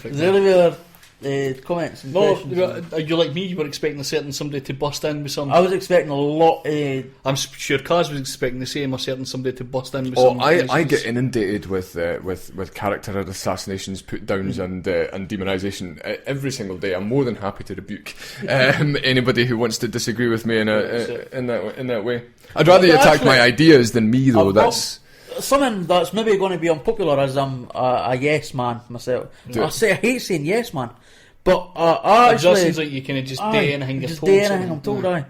Is there any other comments and No, questions? you're like me. You were expecting somebody to bust in with some. I was expecting a lot. I'm sure Kaz was expecting the same, or somebody to bust in with Oh, some. I get inundated with character assassinations, put downs, and demonisation every single day. I'm more than happy to rebuke anybody who wants to disagree with me in that way. I'd rather you attack my ideas than me, though. That's something that's maybe going to be unpopular, as I'm a yes man myself. I hate saying yes man, but I It actually just seems like you kind of just do anything you're just told. do anything I'm told. Aye.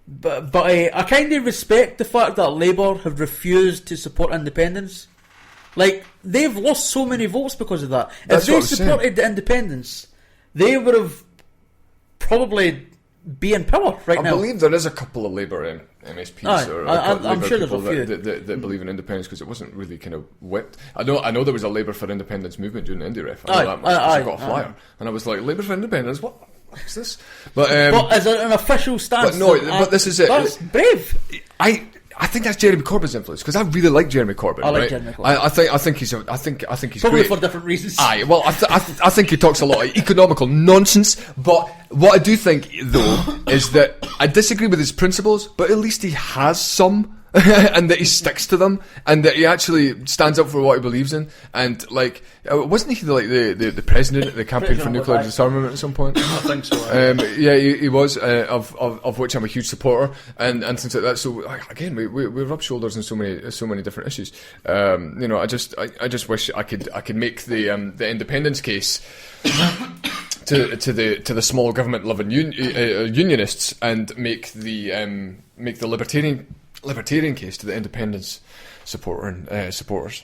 But I kind of respect the fact that Labour have refused to support independence. Like, they've lost so many votes because of that. That's if they what I'm saying. supported the independence, they would have probably be in power right now. I believe there is a couple of Labour MSPs Aye, or I'm Labour sure there's people a few. that believe in independence, because it wasn't really kind of whipped. I know there was a Labour for Independence movement during the Indie Ref. I know that much, 'cause I got a flyer, and I was like, Labour for Independence, what is this? But as an official stance, but this is it. That's brave. I think that's Jeremy Corbyn's influence, because I really like Jeremy Corbyn. I like right? Jeremy Corbyn. I think he's Probably great. for different reasons. Aye, well, I think he talks a lot of economical nonsense, but what I do think, though, is that I disagree with his principles, but at least he has some, and that he sticks to them, and that he actually stands up for what he believes in, and, like, wasn't he, like, the president of the campaign for nuclear disarmament at some point? I think so. Yeah, he was, of which I'm a huge supporter, and things like that. So again, we rub shoulders on so many different issues. I just wish I could make the independence case to the small government loving unionists, and make the libertarian case to the independence supporters.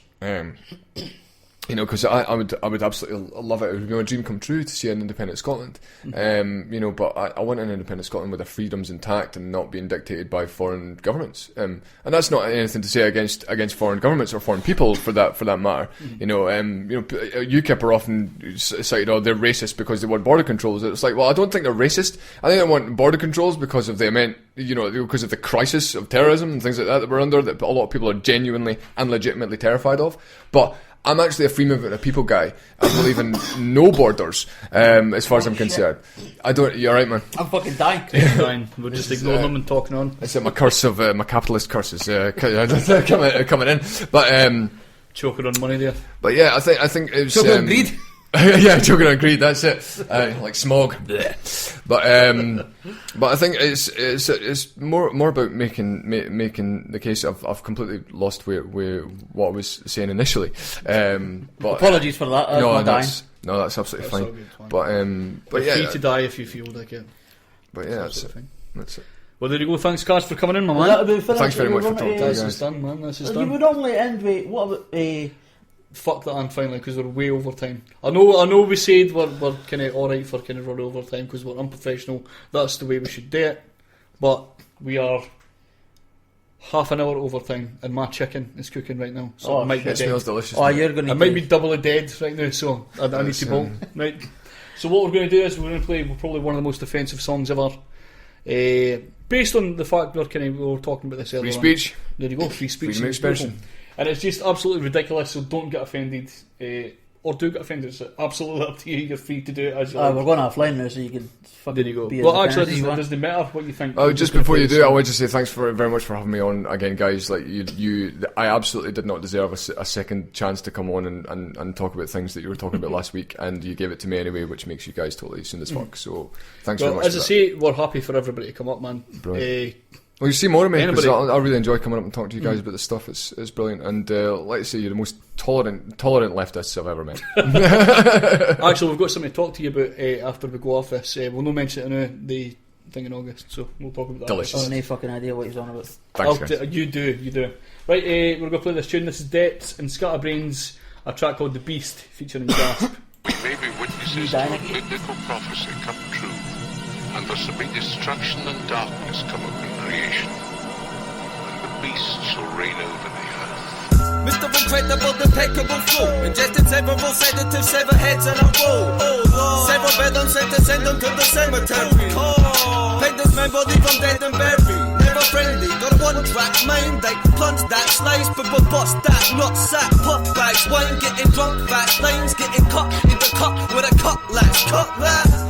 Because I would absolutely love it. It would be my dream come true to see an independent Scotland. But I want an independent Scotland with their freedoms intact and not being dictated by foreign governments. And that's not anything to say against foreign governments or foreign people for that matter. UKIP are often cited, they're racist because they want border controls. It's like, well, I don't think they're racist. I think they want border controls because of because of the crisis of terrorism and things like that we're under, that a lot of people are genuinely and legitimately terrified of. But I'm actually a free movement of people guy. I believe in no borders, as far as I'm concerned. You're right, man. I'm fucking dying. Fine. We'll just ignore them and talking on. It's my curse of my capitalist curses coming in. But Choking on money there. But yeah, I think it was Choking on greed. yeah, choking on greed. That's it. Like smog. But I think it's more about making the case. I've completely lost where what I was saying initially. But apologies for that. That's absolutely fine. But yeah, free to die if you feel like it. But yeah, that's it. That's it. Well, there you go. Thanks, Kaz, for coming in, my man. That'll be finished. Thanks very much for talking to This you is guys. done, man. This is You done. would normally end with what about Fuck that, and finally, because we're way over time. I know. We said we're kind of all right for kind of run over time because we're unprofessional. That's the way we should do it. But we are half an hour over time, and my chicken is cooking right now, so it might be It dead. smells delicious. Oh, mate. you're going to. It might be doubly dead right now, so I need to bolt. Right. So what we're going to do is we're going to play probably one of the most offensive songs ever. Based on the fact we were talking about this earlier. Free speech. There you go, free speech. Freedom of expression. And it's just absolutely ridiculous, so don't get offended. Or do get offended, it's absolutely up to you. You're free to do it as you like. We're going offline now, so you can fucking There you go. be as Well, offensive actually, as you want. doesn't matter what you think. Oh, just before you do, I want to say thanks very much for having me on again, guys. Like I absolutely did not deserve a second chance to come on and talk about things that you were talking about last week, and you gave it to me anyway, which makes you guys totally soon as fuck. So thanks very much. As I say, we're happy for everybody to come up, man. Brilliant. Well, you see more of me because Anybody- I really enjoy coming up and talking to you guys about this stuff. It's brilliant, and like I say, you're the most tolerant leftists I've ever met. Actually, we've got something to talk to you about after we go off this. We'll not mention it now, the thing in August, so we'll talk about that. Delicious. I've no fucking idea what he's on about. Thanks, guys. You do. Right, we're going to play this tune. This is Depths and Scatabrainz, a track called The Beast, featuring Gasp. We may be witnesses to a biblical prophecy come true, and there shall be destruction and darkness come upon creation, and the beast shall reign over the earth. Mr. Incredible, impeccable flow. Ingested several sedatives, sever heads and a roll. Oh Lord. Several bedons sent to send them to the cemetery. Paint this man body from dead and buried. Never friendly, got a one-track main. They plunge that slice, but bust that not sack. Puff bags, wine getting drunk, fast lanes getting cut in the cup with a cutlass.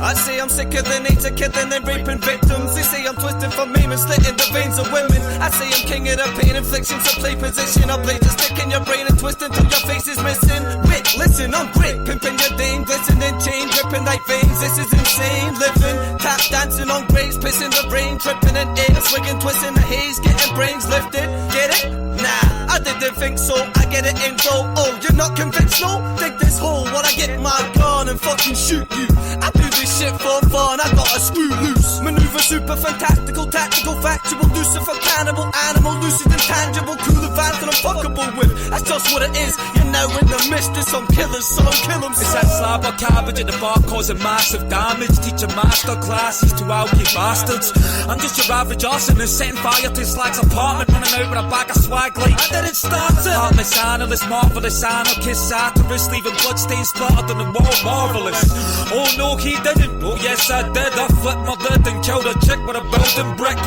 I say I'm sicker than AIDS, a kid and raping victims. They say I'm twisted from aim and slitting the veins of women. I say I'm king of the pain inflictions, a play position. I play to stick in your brain and twist until your face is missing. Wait, listen, I'm great, pimping your dame, glistening chain, dripping like veins. This is insane, living, tap dancing on graves, pissing the brain, tripping in air, swigging, twisting the haze, getting brains lifted. Get it? Nah, I didn't think so. I get it in flow. Oh, you're not convinced? No, dig this hole while I get my gun and fucking shoot you. I do this shit for fun. I got a screw loose. Maneuver super fantastical, tactical, factual, Lucifer, cannibal, animal, lucid, intangible, cool advanced and unfuckable with. That's just what it is. You know, in the midst of some killers, so don't kill them. It's that slab of cabbage at the bar causing massive damage. Teaching master classes to alky bastards. I'm just your average arson who's setting fire to Slag's apartment, running out with a bag of swag like I didn't start it. Heartless analyst, marvellous anarchist, satirist, leaving bloodstains splattered on the wall, marvellous. Oh no, he didn't. Oh yes, I did. I flipped my lid and killed a chick with a building brick.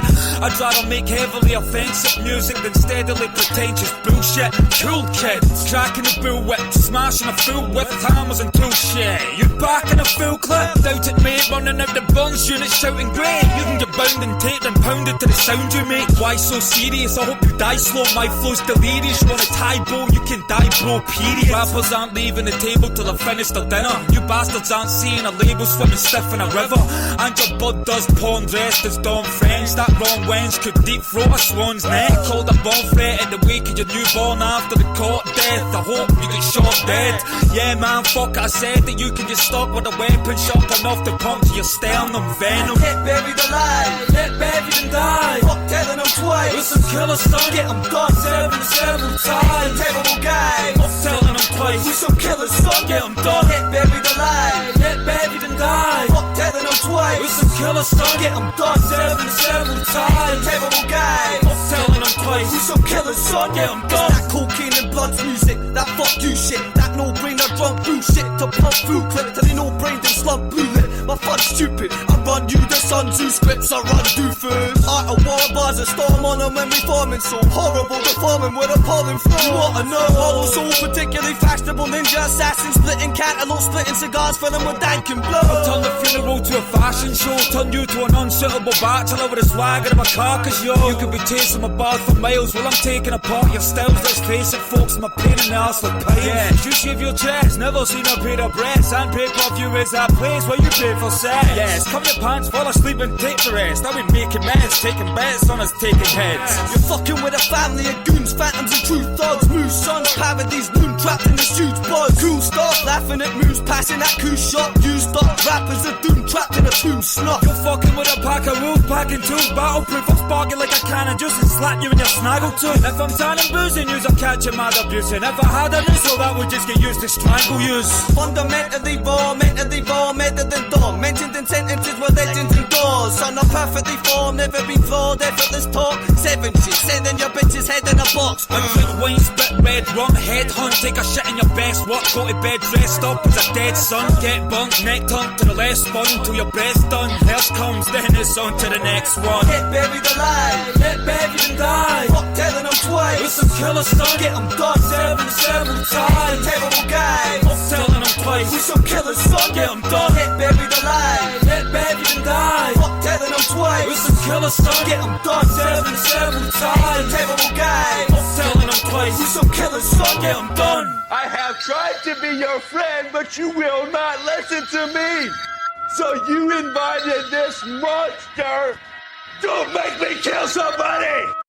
I'd rather make heavily offensive music than steadily pretentious bullshit. Cool kid, cracking a bull whip, smashing a fool with hammers and tool shit. You back in a full clip? Doubt it, mate. Running out the bonds unit shouting great. You can get bound and taped and pounded to the sound you make. Why so serious? I hope you die slow. My flow's delirious. You want a tie bro? You can die bro, period. Rappers aren't leaving the table till they finish their dinner. You bastards aren't seeing a label swimming stiff in a river. And your bud does porn dressed as Dawn French. That wrong wench could deep throat a swan's neck. Called a bomb threat in the wake of your newborn after the court death. I hope you get shot dead. Yeah man, fuck it, I said that you can get stuck with a weapon shotgun off the puncture your sternum venom. Get buried alive, get buried and die. Fuck telling them twice. With some killer son, Get them done several times. Terrible guy. fuck telling them twice. With some killers, son. Get them done. Get buried alive, get buried and die. Fuck telling them twice. With some killer son, Get them done several times. Terrible guy. fuck telling them twice. With some killers, son. Get 'em It's done. that cocaine and blood music, that fuck you shit, that no-brainer drunk bullshit to pump through clip till they no-brained and slump blue lit. My fun's stupid, I run you the Sun Tzu scripts, I run doofus. Art of war bars, a storm on them when we forming, so horrible performing with appalling flow. You wanna know, all so particularly fashionable ninja assassins, splitting cantaloupe, splitting cigars, filling with dank and blow. Turn the funeral to a fashion show. Turn you to an unsuitable bachelor with a swagger of a carcass, yo. You could be chasing my bars for miles while I'm taking apart your styles. Let's face it, folks, my pain in the arse like pain. Yeah, you shave your chest, never seen a paid of breasts. And pay-per-view is that place where you pay for sex. Yes, come your pants, fall asleep and take the rest. I've been making meds, taking bets on us taking heads. You're fucking with a family of goons, phantoms and true thugs. Moose sons, parodies, loom trapped in this huge buzz. Cool stuff, laughing at moves, passing that cool shot. Used up rappers are doom trapped in a tomb snuff. You're fucking with a pack of wolves, packing tools, battleproof. I'll spark you like a can of juice and slap you in your snaggle tooth. If I'm tanning boozing yous, I'll catch you mad abusing. If I had a noose, well that would just get used to strangle yous. Fundamentally raw, mentally than dawn. Mentioned in sentences were legends and doors. Son of perfect perfectly formed, never been flawed, effortless talk. 7 shit, sending your bitch's head in a box. I drink wine, spit red rum, head hunt, take a shit in your best work, go to bed dressed up as a dead son, get bunked, neck tunked to the left spun till your breath's done. Health comes, then it's on to the next one. Get buried alive, Get buried and die. fuck telling them twice. With some killer stuff, Get them done, seven the times. terrible guys. Fuck telling them twice. With some killers, son, Get 'em done. Get buried alive, Get buried and die. fuck telling them twice. With some killer stuff, Get them done, seven times. the terrible guys. Fuck telling them twice. With some killers, son, Get 'em done. I have tried to be your friend, but you will not listen to me. So you invited this monster to make me kill somebody!